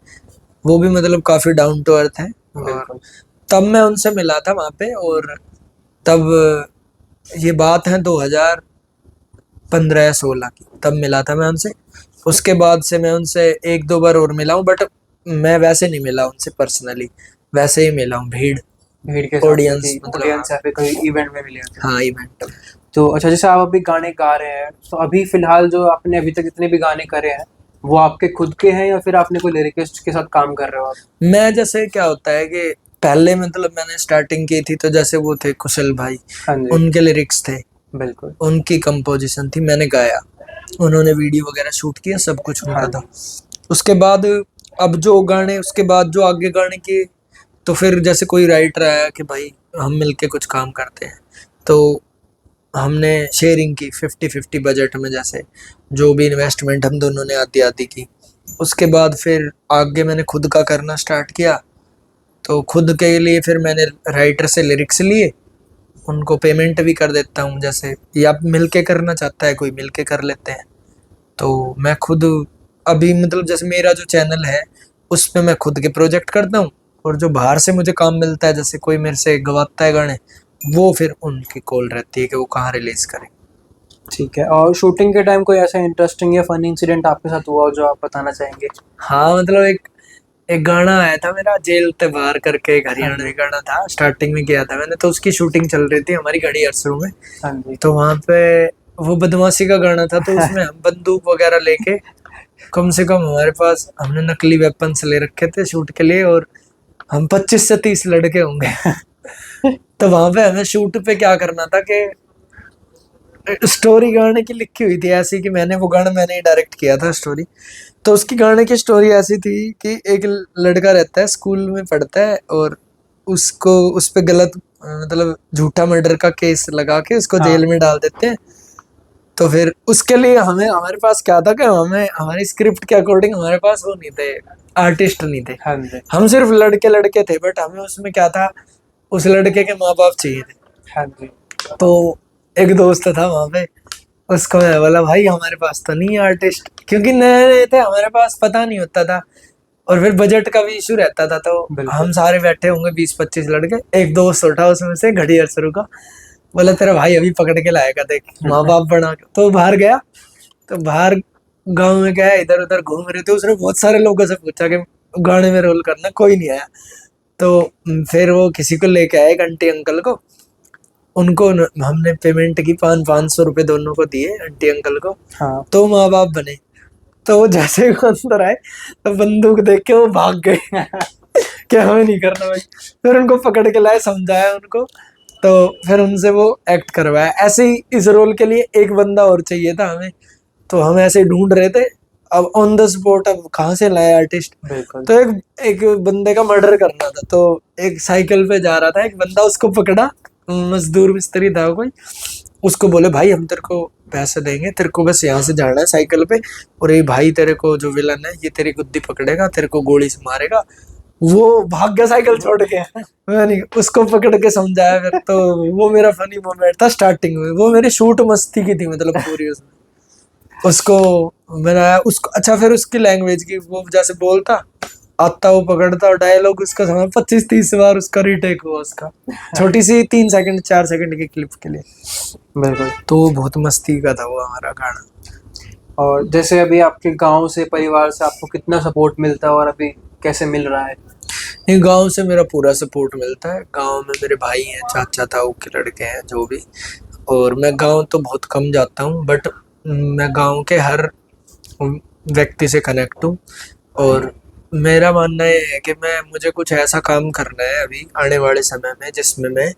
वो भी मतलब काफी डाउन टू अर्थ है। और बिल्कुल। तब मैं उनसे मिला था वहां पे, और तब ये बात है 2015 या 16 की, तब मिला था मैं उनसे। उसके बाद से मैं उनसे एक दो बार और मिला हूँ, बट मैं वैसे नहीं मिला उनसे पर्सनली, वैसे ही मिला हूँ भीड़, भीड़ के साथ में ऑडियंस कि मतलब। हाँ ऑडियंस या फिर कहीं इवेंट में मिले थे। हाँ, इवेंट। तो अच्छा, जैसे आप अभी गाने गा रहे हैं, तो अभी फिलहाल जो आपने अभी तक जितने भी गाने करे हैं, वो आपके खुद के हैं या फिर आपने कोई लिरिकिस्ट के साथ काम कर रहे हो आप? मैं जैसे क्या होता है कि पहले मतलब मैंने स्टार्टिंग की थी, तो जैसे वो थे कुशल भाई, हाँ जी, उनके लिरिक्स थे, बिल्कुल। उनकी कंपोजिशन थी, मैंने गाया, उन्होंने वीडियो वगैरह शूट किया, सब कुछ हाँ उनका था। जी, उसके बाद अब जो गाने, उसके बाद जो आगे गाने किए, तो फिर जैसे कोई राइटर आया कि भाई हम मिलके कुछ काम करते हैं, तो हमने शेयरिंग की 50-50 बजट में, जैसे जो भी इन्वेस्टमेंट हम दोनों ने आधी आधी की। उसके बाद फिर आगे मैंने खुद का करना स्टार्ट किया, तो खुद के लिए फिर मैंने राइटर से लिरिक्स लिए, उनको पेमेंट भी कर देता हूँ, जैसे या मिलके करना चाहता है कोई, मिलके कर लेते हैं। तो मैं खुद अभी मतलब जैसे मेरा जो चैनल है, उस पे मैं खुद के प्रोजेक्ट करता हूँ, और जो बाहर से मुझे काम मिलता है, जैसे कोई मेरे से गवाता है गाने, वो फिर उनकी कॉल रहती है कि वो कहाँ रिलीज करें। ठीक है। और शूटिंग के टाइम कोई ऐसा इंटरेस्टिंग या फनी इंसिडेंट आपके साथ हुआ हो जो आप बताना चाहेंगे? हाँ मतलब एक एक गाना आया था मेरा, जेल ते बाहर करके, एक हाँ हरियाणवी जी, गाना था, स्टार्टिंग में किया था मैंने, तो उसकी शूटिंग चल रही थी हमारी घड़ी अरसरों में। हाँ जी। तो वहां पे वो बदमाशी का गाना था, तो उसमें हम बंदूक वगैरह लेके, कम से कम हमारे पास, हमने नकली वेपन्स ले रखे थे शूट के लिए, और हम 25 से 30 लड़के होंगे। तो वहां पे हमें शूट पे क्या करना था कि स्टोरी गाने की लिखी हुई थी ऐसी, कि मैंने ही डायरेक्ट किया था स्टोरी। तो उसकी गाने की स्टोरी ऐसी थी कि एक लड़का रहता है, स्कूल में पढ़ता है, और उसको उस पे गलत मतलब झूठा मर्डर का केस लगा के उसको जेल हाँ, में डाल देते हैं। तो फिर उसके लिए हमें, हमारे पास क्या था कि हमें हमारी स्क्रिप्ट के अकॉर्डिंग हमारे पास वो नहीं थे, आर्टिस्ट नहीं थे, हाँ जी, हम सिर्फ लड़के लड़के थे, बट हमें उसमें क्या था, उस लड़के के माँ बाप चाहिए थे। हाँ जी, तो एक दोस्त था वहां पे, उसको मैं बोला भाई हमारे पास तो नहीं है आर्टिस्ट, क्योंकि नए नए थे, हमारे पास पता नहीं होता था, और फिर बजट का भी इशू रहता था। तो बिल्कुल। हम सारे बैठे होंगे 20-25 लड़के, एक दोस्त उठा उसमें से घड़ी अरसरू का, बोला तेरा भाई अभी पकड़ के लाएगा देख, माँ बाप बना के। तो बाहर गया, तो बाहर गांव में गया, इधर उधर घूम रहे थे, उसने बहुत सारे लोगों से पूछा कि गाने में रोल करना, कोई नहीं आया। तो फिर वो किसी को लेके आए, एक आंटी अंकल को, उनको हमने पेमेंट की, 500-500 रुपए दोनों को दिए, आंटी अंकल को। हाँ, तो माँ बाप बने। तो वो जैसे ही वो अंदर आए, तो बंदूक देख के वो भाग गए। कि हमें नहीं करना भाई। फिर उनको पकड़ के लाए, समझाया उनको, तो फिर उनसे वो एक्ट करवाया। ऐसे ही इस रोल के लिए एक बंदा और चाहिए था हमें, तो हम ऐसे ही ढूंढ रहे थे। अब ऑन द स्पॉट अब कहाँ से लाए आर्टिस्ट। बिल्कुल। तो एक एक बंदे का मर्डर करना था, तो एक साइकिल पे जा रहा था एक बंदा, उसको पकड़ा, मजदूर मिस्त्री था वो कोई, उसको बोले भाई हम तेरे को पैसे देंगे, तेरे को बस यहाँ से जाना है साइकिल पे, और ये भाई तेरे को जो विलन है ये तेरी गुद्दी पकड़ेगा, तेरे को गोली से मारेगा। वो भाग गया साइकिल छोड़ के। मैंने उसको पकड़ के समझाया फिर। तो वो मेरा फनी मोमेंट था स्टार्टिंग में, वो मेरी शूट मस्ती की थी मतलब पूरी उसमें। उसको बनाया उसको, अच्छा फिर उसकी लैंग्वेज की वो जैसे बोलता, आता वो पकड़ता और डायलॉग उसका समझ 25-30 बार उसका रीटेक हुआ उसका, छोटी सी 3 सेकंड 4 सेकंड की क्लिप के लिए। बिल्कुल। तो बहुत मस्ती का था वो हमारा गाना। और जैसे अभी आपके गांव से, परिवार से आपको कितना सपोर्ट मिलता है और अभी कैसे मिल रहा है? नहीं, गांव से मेरा पूरा सपोर्ट मिलता है। गांव में मेरे भाई हैं, चाचा ताऊ के लड़के हैं जो भी, और मैं गांव तो बहुत कम जाता हूँ, बट मैं गांव के हर व्यक्ति से कनेक्ट हूँ। और मेरा मानना ये है कि मुझे कुछ ऐसा काम करना है अभी आने वाले समय में जिसमें मैं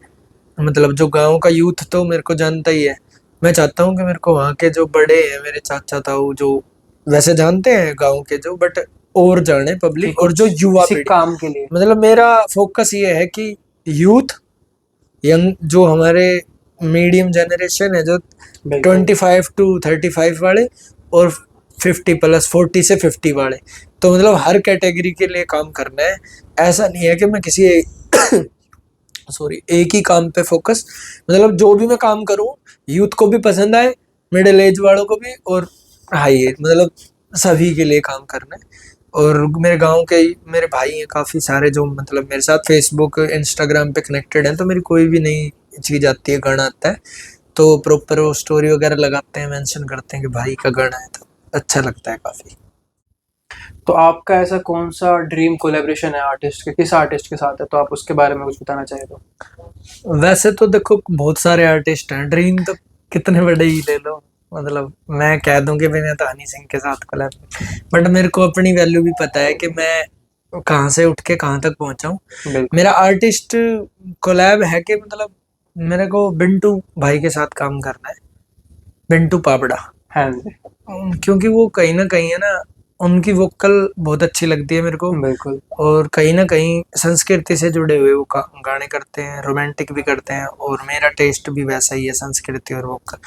मतलब जो गांव का यूथ तो मेरे को जानता ही है, मैं चाहता हूँ कि मेरे को वहाँ के जो बड़े हैं मेरे चाचा ताऊ जो वैसे जानते हैं गांव के जो, बट और जाने कि पब्लिक और कुछ जो युवा किसी पीढ़ी, काम के लिए। मतलब मेरा फोकस ये है कि यूथ, यंग जो हमारे मीडियम जनरेशन है जो बिल्कुल। 25 to 35 वाले, और 50+, 40 से 50 वाले, तो मतलब हर कैटेगरी के लिए काम करना है। ऐसा नहीं है कि मैं किसी सॉरी एक ही काम पे फोकस, मतलब जो भी मैं काम करूं यूथ को भी पसंद आए, मिडिल एज वालों को भी, और हाई एज, मतलब सभी के लिए काम करना है। और मेरे गांव के मेरे भाई हैं काफ़ी सारे जो मतलब मेरे साथ फेसबुक इंस्टाग्राम पे कनेक्टेड हैं, तो मेरी कोई भी नई चीज़ आती है, गाना आता है तो प्रॉपर वो स्टोरी वगैरह लगाते हैं, मेंशन करते हैं कि भाई का गाना है, तो अच्छा लगता है काफ़ी। तो आपका ऐसा कौन सा ड्रीम कोलेब्रेशन है आर्टिस्ट के, किस आर्टिस्ट के साथ है, तो आप उसके बारे में कुछ बताना चाहे तो? वैसे तो देखो बहुत सारे आर्टिस्ट हैं, ड्रीम तो कितने बड़े ही ले लो, मतलब मैं कह दूं कि मैंने तो हनी सिंह के साथ कोलैब, बट मेरे को अपनी वैल्यू भी पता है कि मैं कहाँ से उठ के कहाँ तक पहुंचा हूँ। बिल्कुल। मेरा आर्टिस्ट कोलैब है कि मतलब मेरे को बिंटू भाई के साथ काम करना है, बिंटू पापड़ा। हाँ जी। क्योंकि वो कहीं ना कहीं है ना, उनकी वोकल बहुत अच्छी लगती है मेरे को, बिल्कुल। और कहीं ना कहीं संस्कृति से जुड़े हुए वो गाने करते हैं, रोमांटिक भी करते हैं, और मेरा टेस्ट भी वैसा ही है संस्कृति और वोकल,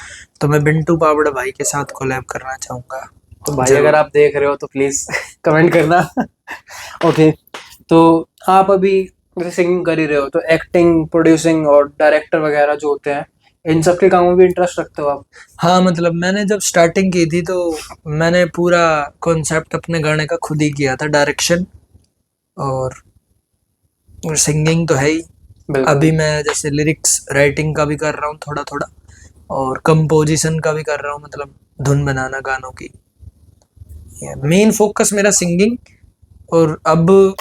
तो मैं बिंटू पावड़ा भाई के साथ कोलैब करना चाहूंगा। तो भाई जरूर। अगर आप देख रहे हो तो प्लीज कमेंट करना। ओके। तो आप अभी जैसे सिंगिंग कर ही रहे हो, तो एक्टिंग, प्रोड्यूसिंग और डायरेक्टर वगैरह जो होते हैं, इन सब के कामों में भी इंटरेस्ट रखते हो आप? हाँ, मतलब मैंने जब स्टार्टिंग की थी तो मैंने पूरा कॉन्सेप्ट अपने गाने का खुद ही किया था, डायरेक्शन और सिंगिंग तो है ही। बिल्कुल। अभी मैं जैसे लिरिक्स राइटिंग का भी कर रहा हूँ थोड़ा थोड़ा, और कंपोजिशन का भी कर रहा हूँ, मतलब धुन बनाना गानों की। मेन फोकस मेरा सिंगिंग, और अब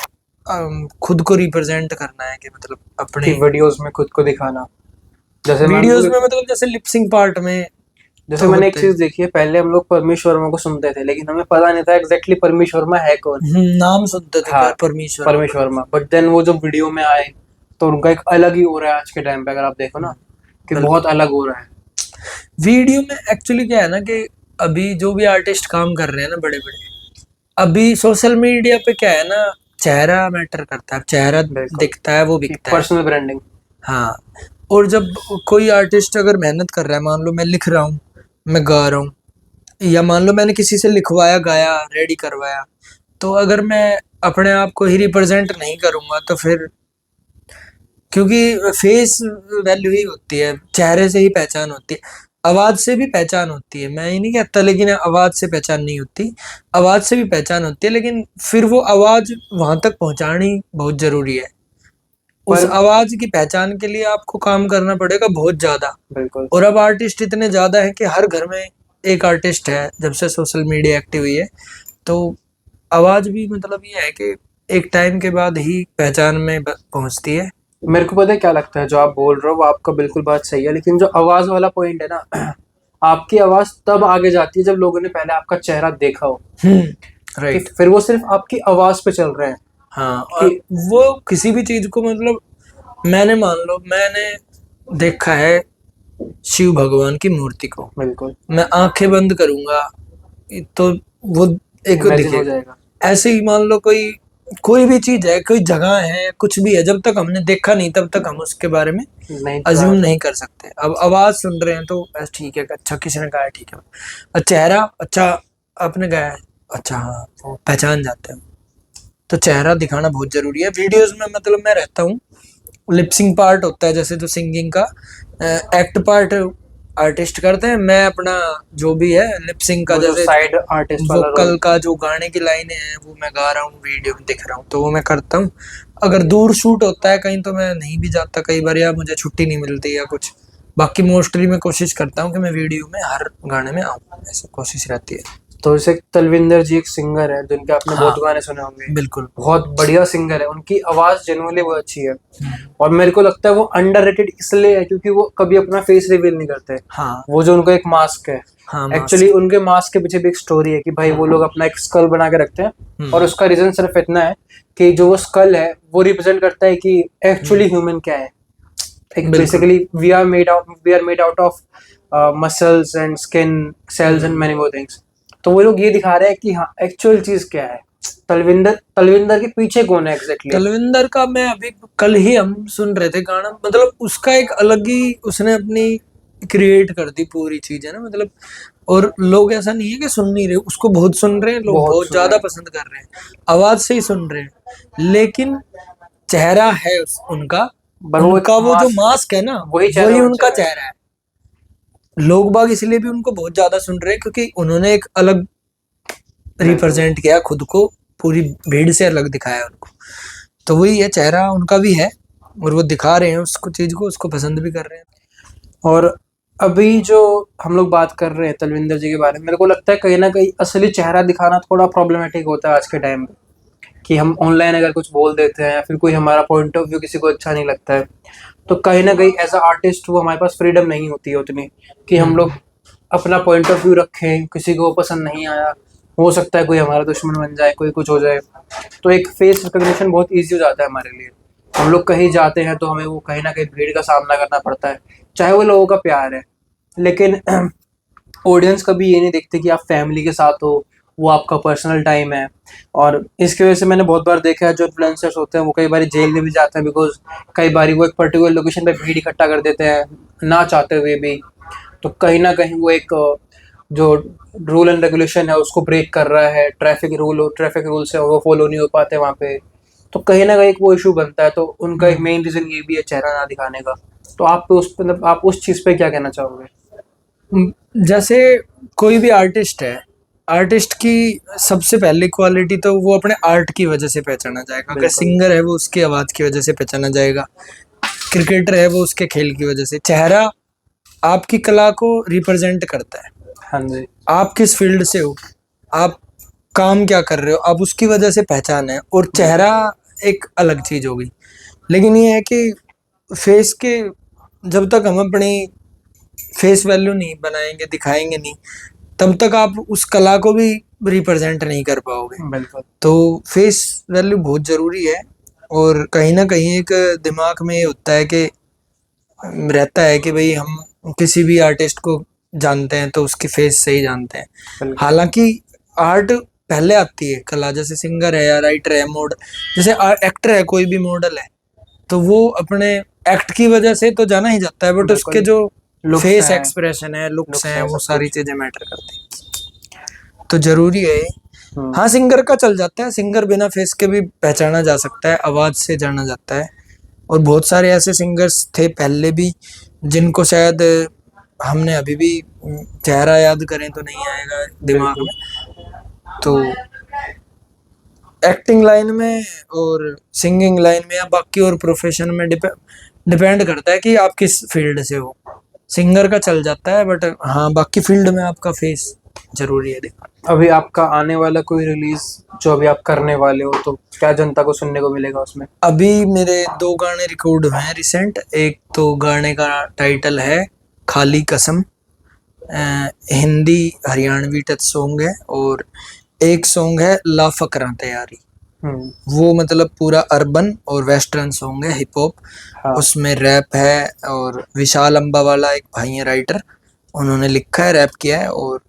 खुद को रिप्रेजेंट करना है कि मतलब कि अपने वीडियोस में खुद को दिखाना, जैसे वीडियोस में, मतलब जैसे लिपसिंग पार्ट में जैसे तो मैंने एक होते हैं। चीज देखी है, पहले हम लोग परमीश वर्मा को सुनते थे लेकिन हमें पता नहीं था एग्जैक्टली परमीश वर्मा है कौन। नाम सुनते थे हाँ, परमेश्वर परमीश वर्मा, बट देन वो जो वीडियो में आए तो उनका एक अलग ही हो रहा है आज के टाइम पे, अगर आप देखो ना कि बहुत बिल्कुल। अलग हो रहा है। वीडियो में एक्चुअली क्या है ना कि अभी जो भी आर्टिस्ट काम कर रहे हैं ना बड़े बड़े, अभी सोशल मीडिया पे क्या है ना, चेहरा मैटर करता है, चेहरा बिल्कुल। दिखता है वो कि बिकता है। Personal branding. हाँ, और जब कोई आर्टिस्ट अगर मेहनत कर रहा है, मान लो मैं लिख रहा हूँ, मैं गा रहा हूँ, या मान लो मैंने किसी से लिखवाया गाया रेडी करवाया, तो अगर मैं अपने आप को ही रिप्रेजेंट नहीं करूंगा तो फिर, क्योंकि फेस वैल्यू ही होती है, चेहरे से ही पहचान होती है, आवाज से भी पहचान होती है, मैं ये नहीं कहता लेकिन आवाज से पहचान नहीं होती, आवाज से भी पहचान होती है, लेकिन फिर वो आवाज वहां तक पहुंचानी बहुत जरूरी है। उस पर आवाज की पहचान के लिए आपको काम करना पड़ेगा बहुत ज्यादा। बिल्कुल। और अब आर्टिस्ट इतने ज्यादा है कि हर घर में एक आर्टिस्ट है जब से सोशल मीडिया एक्टिव हुई है, तो आवाज भी मतलब ये है कि एक टाइम के बाद ही पहचान में पहुंचती है। मेरे को पता है क्या लगता है, जो आप बोल रहे हो वो आपका बिल्कुल बात सही है, लेकिन जो आवाज वाला पॉइंट है ना, आपकी आवाज तब आगे जाती है जब लोगों ने पहले आपका चेहरा देखा हो, कि राइट। फिर वो सिर्फ आपकी आवाज पे चल रहे हैं। हाँ, और कि वो किसी भी चीज को मतलब मैंने मान लो मैंने देखा है शिव भगवान की मूर्ति को, बिल्कुल मैं आंखें बंद करूंगा तो वो एक इमेजिन हो दिखेगा। जाएगा। ऐसे ही मान लो कोई कोई भी चीज है, कोई जगह है, कुछ भी है, जब तक हमने देखा नहीं तब तक हम उसके बारे में नहीं अज्यूम जाना नहीं सकता। कर सकते। अब आवाज सुन रहे हैं तो बस ठीक है, अच्छा किसी ने कहा है ठीक है, और चेहरा अच्छा आपने गाया है, अच्छा हाँ वो पहचान जाते हैं। तो चेहरा दिखाना बहुत जरूरी है वीडियोस में, मतलब मैं रहता हूँ लिपसिंग पार्ट होता है जैसे जो सिंगिंग का, एक्ट पार्ट आर्टिस्ट करते हैं, मैं अपना जो भी है लिपसिंग का, वो जो जैसे साइड आर्टिस्ट वाला वोकल रोल। का जो गाने की लाइनें हैं वो मैं गा रहा हूँ, वीडियो में दिख रहा हूँ, तो वो मैं करता हूँ। अगर दूर शूट होता है कहीं तो मैं नहीं भी जाता कई बार, या मुझे छुट्टी नहीं मिलती या कुछ। बाकी मोस्टली मैं कोशिश करता हूँ कि मैं वीडियो में हर गाने में आऊँ, ऐसी कोशिश रहती है। तो जैसे तलविंदर जी एक सिंगर है जिनके आपने हाँ, बहुत गाने सुने होंगे, बिल्कुल। बहुत बढ़िया सिंगर है, उनकी आवाज जेनुअनली बहुत अच्छी है। और मेरे को लगता है वो अंडररेटेड इसलिए है क्योंकि वो कभी अपना फेस रिवील नहीं करते। हाँ वो जो उनका एक मास्क है, हाँ, एक्चुअली मास्क। उनके मास्क के पीछे भी एक स्टोरी है कि भाई वो लोग अपना एक स्कल बना के रखते हैं, और उसका रीजन सिर्फ इतना है कि जो वो स्कल है वो रिप्रेजेंट करता है कि एक्चुअली ह्यूमन क्या है। एक बिल्कुल। Basically we are made out of muscles and skin cells and many more things. तो वो लोग ये दिखा रहे हैं कि हाँ एक्चुअल चीज क्या है, तलविंदर के पीछे कौन है एग्जैक्टली। तलविंदर का मैं अभी कल ही हम सुन रहे थे गाना, मतलब उसका एक अलग ही उसने अपनी क्रिएट कर दी पूरी चीज, है ना, मतलब। और लोग ऐसा नहीं है कि सुन नहीं रहे, उसको बहुत सुन रहे हैं लोग, बहुत बहुत सुन रहे ज्यादा हैं। पसंद कर रहे हैं, आवाज से ही सुन रहे हैं। लेकिन चेहरा है उनका, पर वो एक उनका वो जो मास्क, मास्क है ना, वही चेहरा वही बन उनका जाएगा। चेहरा है। लोग बाग इसलिए भी उनको बहुत ज्यादा सुन रहे हैं क्योंकि उन्होंने एक अलग बिल्कुल। रिप्रेजेंट किया खुद को, पूरी भीड़ से अलग दिखाया उनको। तो वही है, चेहरा उनका भी है, और वो दिखा रहे हैं उसको, चीज को, उसको पसंद भी कर रहे हैं। और अभी जो हम लोग बात कर रहे हैं तलविंदर जी के बारे में, मेरे को लगता है कहीं ना कहीं असली चेहरा दिखाना थोड़ा प्रॉब्लमेटिक होता है आज के टाइम में। कि हम ऑनलाइन अगर कुछ बोल देते हैं या फिर कोई हमारा पॉइंट ऑफ व्यू किसी को अच्छा नहीं लगता है, तो कहीं ना कहीं एज अ आर्टिस्ट वो हमारे पास फ्रीडम नहीं होती है उतनी कि हम लोग अपना पॉइंट ऑफ व्यू रखें। किसी को वो पसंद नहीं आया, हो सकता है कोई हमारा दुश्मन बन जाए, कोई कुछ हो जाए। तो एक फेस रिकग्निशन बहुत ईजी हो जाता है हमारे लिए। हम लोग कहीं जाते हैं तो हमें वो कहीं ना कहीं भीड़ का सामना करना पड़ता है, चाहे वो लोगों का प्यार है। लेकिन ऑडियंस कभी ये नहीं देखते कि आप फैमिली के साथ हो, वो आपका पर्सनल टाइम है। और इसकी वजह से मैंने बहुत बार देखा है जो इन्फ्लुएंसर्स होते हैं वो कई बार जेल में भी जाते हैं, बिकॉज कई बार वो एक पर्टिकुलर लोकेशन पे भीड़ इकट्ठा कर देते हैं ना चाहते हुए भी। तो कहीं ना कहीं वो एक जो रूल एंड रेगुलेशन है उसको ब्रेक कर रहा है, ट्रैफिक रूल्स है वो फॉलो नहीं हो पाते वहाँ पे। तो कहीं ना कहीं एक वो इशू बनता है। तो उनका एक मेन रीजन ये भी है चेहरा ना दिखाने का। तो आप पे उस मतलब आप उस चीज़ पे क्या कहना चाहोगे? जैसे कोई भी आर्टिस्ट है, आर्टिस्ट की सबसे पहली क्वालिटी तो वो अपने आर्ट की वजह से पहचाना जाएगा। अगर बिल्कुल। सिंगर है वो उसकी आवाज की वजह से पहचाना जाएगा, क्रिकेटर है वो उसके खेल की वजह से। चेहरा आपकी कला को रिप्रेजेंट करता है, हाँ जी। आप किस फील्ड से हो, आप काम क्या कर रहे हो, आप उसकी वजह से पहचान है। और बिल्कुल। चेहरा एक अलग चीज हो गई। लेकिन ये है कि फेस के, जब तक हम अपनी फेस वैल्यू नहीं बनाएंगे, दिखाएंगे नहीं, तब तक आप उस कला को भी रिप्रेजेंट नहीं कर पाओगे। बिल्कुल। तो फेस वैल्यू बहुत जरूरी है। और कहीं ना कहीं एक दिमाग में ये होता है कि रहता है कि भाई हम किसी भी आर्टिस्ट को जानते हैं तो उसकी फेस से ही जानते हैं। बिल्कुल। हालांकि आर्ट पहले आती है कला, जैसे सिंगर है या राइटर है, जैसे एक्टर है, कोई भी मॉडल है, तो वो अपने एक्ट की वजह से तो जाना ही जाता है, बट उसके बिल्कुल। जो लुक्स फेस हैं। एक्सप्रेशन है, लुक्स लुक्स हैं, हैं वो सब सारी कुछ। चीजें मैटर करती हैं। तो जरूरी है ये। हम्म। हाँ, सिंगर का चल जाता है, सिंगर बिना फेस के भी पहचाना जा सकता है, आवाज से जाना जाता है। और बहुत सारे ऐसे सिंगर्स थे पहले भी जिनको शायद हमने अभी भी चेहरा याद करें तो नहीं आएगा दिमाग बिल्कुल। में। तो एक्टिंग लाइन में और सिंगिंग लाइन में या बाकी और प्रोफेशन में डिपेंड करता है कि आप किस फील्ड से हो। सिंगर का चल जाता है, बट हाँ, बाकी फील्ड में आपका फेस जरूरी है देखना। अभी आपका आने वाला कोई रिलीज जो अभी आप करने वाले हो, तो क्या जनता को सुनने को मिलेगा उसमें? अभी मेरे 2 गाने रिकॉर्ड हुए हैं रिसेंट। एक तो गाने का टाइटल है खाली कसम, हिंदी हरियाणवी टच सॉन्ग है। और एक सॉन्ग है ला फकरा तैयारी, हम्म। वो मतलब पूरा अर्बन और वेस्टर्न सॉन्ग है, हिप हॉप। हाँ। उसमें रैप है, और विशाल अम्बावाला एक भाई है राइटर, उन्होंने लिखा है, रैप किया है, और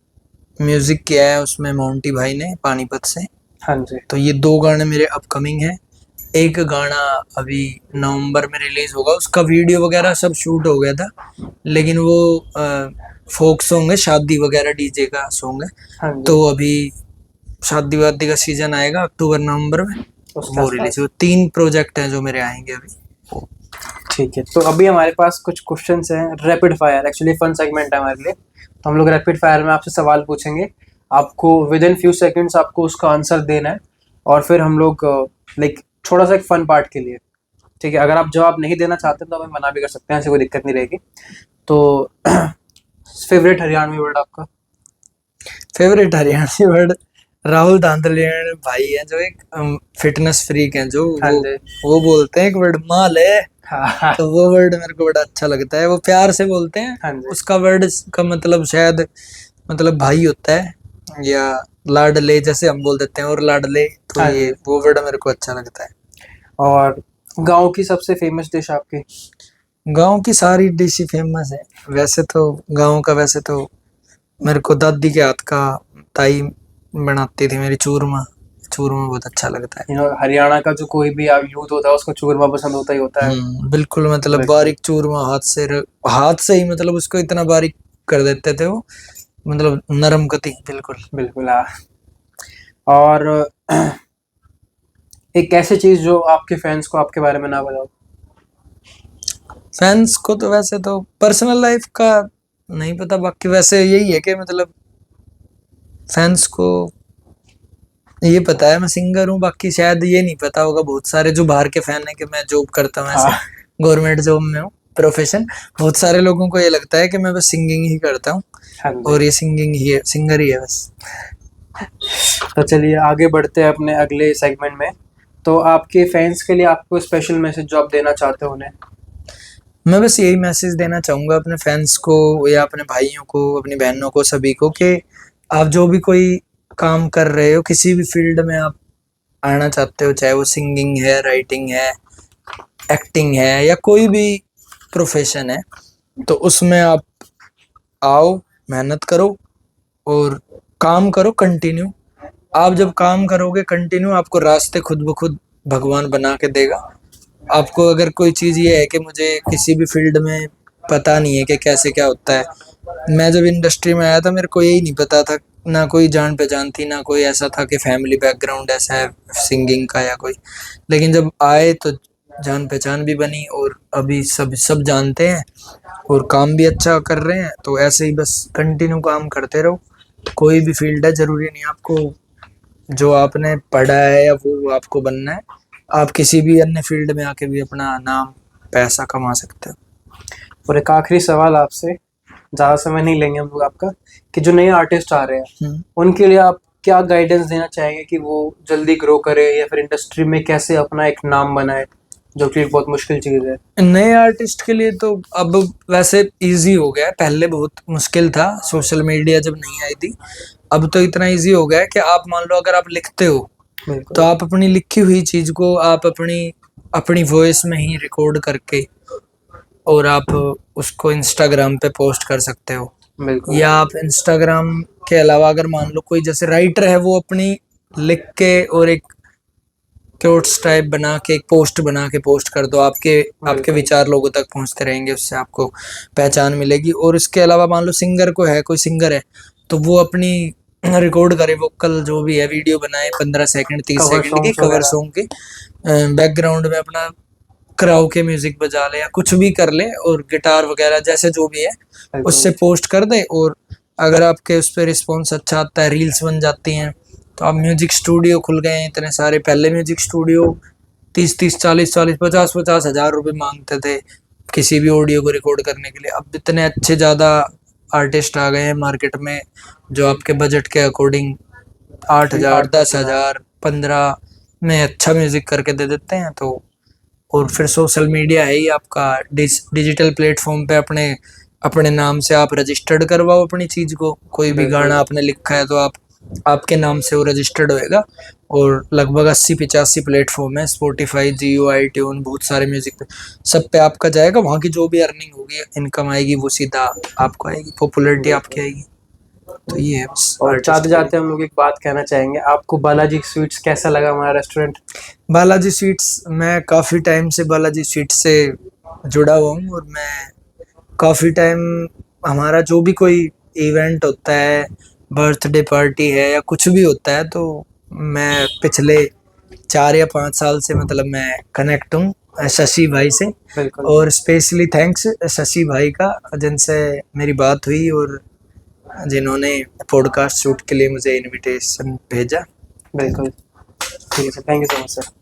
म्यूजिक किया है उसमें मोंटी भाई ने पानीपत से। हाँ जी। तो ये 2 गाने मेरे अपकमिंग हैं। एक गाना अभी नवंबर में रिलीज होगा, उसका वीडियो वगैरह सब शूट हो गया था, लेकिन वो फोक सॉन्ग है, शादी वगैरह डीजे का सॉन्ग है। हाँ जी। तो अभी शादी वादी का सीजन आएगा अक्टूबर नवंबर में, उसके वो रिलीज आसपास। हो। 3 प्रोजेक्ट हैं जो मेरे आएंगे अभी। ठीक ठीक है, तो अभी हमारे पास कुछ क्वेश्चंस हैं, rapid fire, actually fun segment है हमारे लिए। तो हम लोग रैपिड फायर में आपसे सवाल पूछेंगे, आपको विद इन फ्यू सेकंड्स आपको उसका आंसर देना है, और फिर हम लोग लाइक थोड़ा सा एक फन पार्ट के लिए, ठीक है, अगर आप जवाब नहीं देना चाहते तो हमें मना भी कर सकते हैं, ऐसे कोई दिक्कत नहीं रहेगी। तो फेवरेट हरियाणवी वर्ड आपका? फेवरेट हरियाणवी वर्ड राहुल धांधलिया भाई है, जो एक फिटनेस फ्रीक है, जो हाँ वो जी। वो बोलते हैं एक वर्ड माल है, हाँ तो वो वर्ड मेरे को बड़ा अच्छा लगता है। वो प्यार से बोलते हैं, हाँ जी। उसका वर्ड का मतलब शायद मतलब भाई होता है, या लाडले जैसे हम बोल देते हैं, और लाडले, तो हाँ ये जी। वो वर्ड मेरे को अच्छा लगता है। और गांव की सबसे फेमस डिश आपकी? गांव की सारी डिश फेमस है वैसे तो। गांव का वैसे तो मेरे को दादी के हाथ का ताई बनाती थी मेरी चूरमा, चूरमा बहुत अच्छा लगता है। हरियाणा का जो कोई भी यूथ होता है उसको चूरमा पसंद होता ही होता है। बिल्कुल, मतलब बिल्कुल। बारीक चूरमा हाथ से ही मतलब उसको इतना बारीक कर देते थे वो, मतलब नरम कती बिल्कुल। बिल्कुल हाँ। और एक ऐसी चीज जो आपके फैंस को आपके बारे में ना बताओ। फैंस को तो वैसे तो पर्सनल लाइफ का नहीं पता, बाकी वैसे यही है कि मतलब फैंस को ये पता है मैं सिंगर हूँ, बाकी शायद ये नहीं पता होगा बहुत सारे जो बाहर के फैन है कि मैं जॉब करता हूँ ऐसे, हाँ गवर्नमेंट जॉब में हूँ, प्रोफेशन। बहुत सारे लोगों को ये लगता है कि मैं बस सिंगिंग ही करता हूँ, हाँ जी। और ये सिंगिंग ही है, सिंगर ही है बस। तो चलिए आगे बढ़ते हैं अपने अगले सेगमेंट में। तो आपके फैंस के लिए आपको स्पेशल मैसेज जो आप देना चाहते हो उन्हें? मैं बस यही मैसेज देना चाहूंगा अपने फैंस को, या अपने भाइयों को, अपनी बहनों को, सभी को, कि आप जो भी कोई काम कर रहे हो, किसी भी फील्ड में आप आना चाहते हो, चाहे वो सिंगिंग है, राइटिंग है, एक्टिंग है, या कोई भी प्रोफेशन है, तो उसमें आप आओ, मेहनत करो और काम करो कंटिन्यू। आप जब काम करोगे कंटिन्यू, आपको रास्ते खुद ब खुद भगवान बना के देगा। आपको अगर कोई चीज़ ये है कि मुझे किसी भी फील्ड में पता नहीं है कि कैसे क्या होता है, मैं जब इंडस्ट्री में आया था मेरे को यही नहीं पता था, ना कोई जान पहचान थी, ना कोई ऐसा था कि फैमिली बैकग्राउंड ऐसा है सिंगिंग का या कोई। लेकिन जब आए तो जान पहचान भी बनी, और अभी सब सब जानते हैं और काम भी अच्छा कर रहे हैं। तो ऐसे ही बस कंटिन्यू काम करते रहो, कोई भी फील्ड है, जरूरी नहीं आपको जो आपने पढ़ा है या वो आपको बनना है, आप किसी भी अन्य फील्ड में आके भी अपना नाम पैसा कमा सकते हो। और एक आखिरी सवाल आपसे, ज़्यादा समय नहीं लेंगे हम लोग आपका, कि जो नए आर्टिस्ट आ रहे हैं हम्म। उनके लिए आप क्या गाइडेंस देना चाहेंगे कि वो जल्दी ग्रो करे या फिर इंडस्ट्री में कैसे अपना एक नाम बनाए, जो कि एक बहुत मुश्किल चीज़ है? नए आर्टिस्ट के लिए तो अब वैसे इजी हो गया है, पहले बहुत मुश्किल था सोशल मीडिया जब नहीं आई थी। अब तो इतना इजी हो गया है कि आप मान लो अगर आप लिखते हो, तो बिल्कुल। आप अपनी लिखी हुई चीज को आप अपनी अपनी वॉइस में ही रिकॉर्ड करके, और आप उसको इंस्टाग्राम पे पोस्ट कर सकते हो। बिल्कुल। या आप इंस्टाग्राम के अलावा अगर मान लो कोई जैसे राइटर है, वो अपनी लिख के और एक कोट्स टाइप बना के एक पोस्ट बना के पोस्ट कर दो, आपके आपके बिल्कुल। विचार लोगों तक पहुंचते रहेंगे, उससे आपको पहचान मिलेगी। और इसके अलावा मान लो सिंगर को है, कोई सिंगर है, तो वो अपनी रिकॉर्ड करे, वोकल जो भी है, वीडियो बनाए 15 सेकंड 30 कवर सेकंड की सॉन्ग्स कवर वगैरह। सॉन्ग की, बैकग्राउंड में अपना कराओ के म्यूजिक बजा ले या कुछ भी कर ले, और गिटार वगैरह जैसे जो भी है बिल्कुल। उससे पोस्ट कर दे। और अगर आपके उस पर रिस्पॉन्स अच्छा आता है, रील्स बन जाती हैं, तो अब म्यूजिक स्टूडियो खुल गए हैं इतने सारे। पहले म्यूजिक स्टूडियो 30-30 40-40 50-50 हजार रुपए मांगते थे किसी भी ऑडियो को रिकॉर्ड करने के लिए। अब इतने अच्छे ज़्यादा आर्टिस्ट आ गए हैं मार्केट में, जो आपके बजट के अकॉर्डिंग 8 हजार 8-10 हज़ार। 10 हजार 15 में अच्छा म्यूजिक करके दे देते हैं। तो और फिर सोशल मीडिया है ही आपका, डिजिटल प्लेटफॉर्म पे अपने अपने नाम से आप रजिस्टर्ड करवाओ अपनी चीज को। कोई भी बिल्कुल। गाना आपने लिखा है तो आप आपके नाम से वो रजिस्टर्ड होएगा। और लगभग 80-85 प्लेटफॉर्म है, स्पॉटिफाई, जियो, आई ट्यून, बहुत सारे म्यूजिक पे, सब पे आपका जाएगा। वहाँ की जो भी अर्निंग होगी, इनकम आएगी, वो सीधा आपको आएगी, पॉपुलैरिटी आपकी बिल्कुल। आएगी। तो ये है बस और आर्टिस्ट जाते के लिए। जाते हम लोग एक बात कहना चाहेंगे, आपको बालाजी स्वीट्स कैसा लगा हमारा रेस्टोरेंट? बालाजी स्वीट्स, मैं काफ़ी टाइम से बालाजी स्वीट्स से जुड़ा हुआ हूँ, और मैं काफ़ी टाइम हमारा जो भी कोई इवेंट होता है, बर्थडे पार्टी है या कुछ भी होता है, तो मैं पिछले 4 या 5 साल से मतलब मैं कनेक्ट हूँ शशि भाई से। बिल्कुल। और स्पेशली थैंक्स शशि भाई का, जिनसे मेरी बात हुई और जिन्होंने पॉडकास्ट शूट के लिए मुझे इनविटेशन भेजा। बिल्कुल। ठीक है sir, thank you so much sir.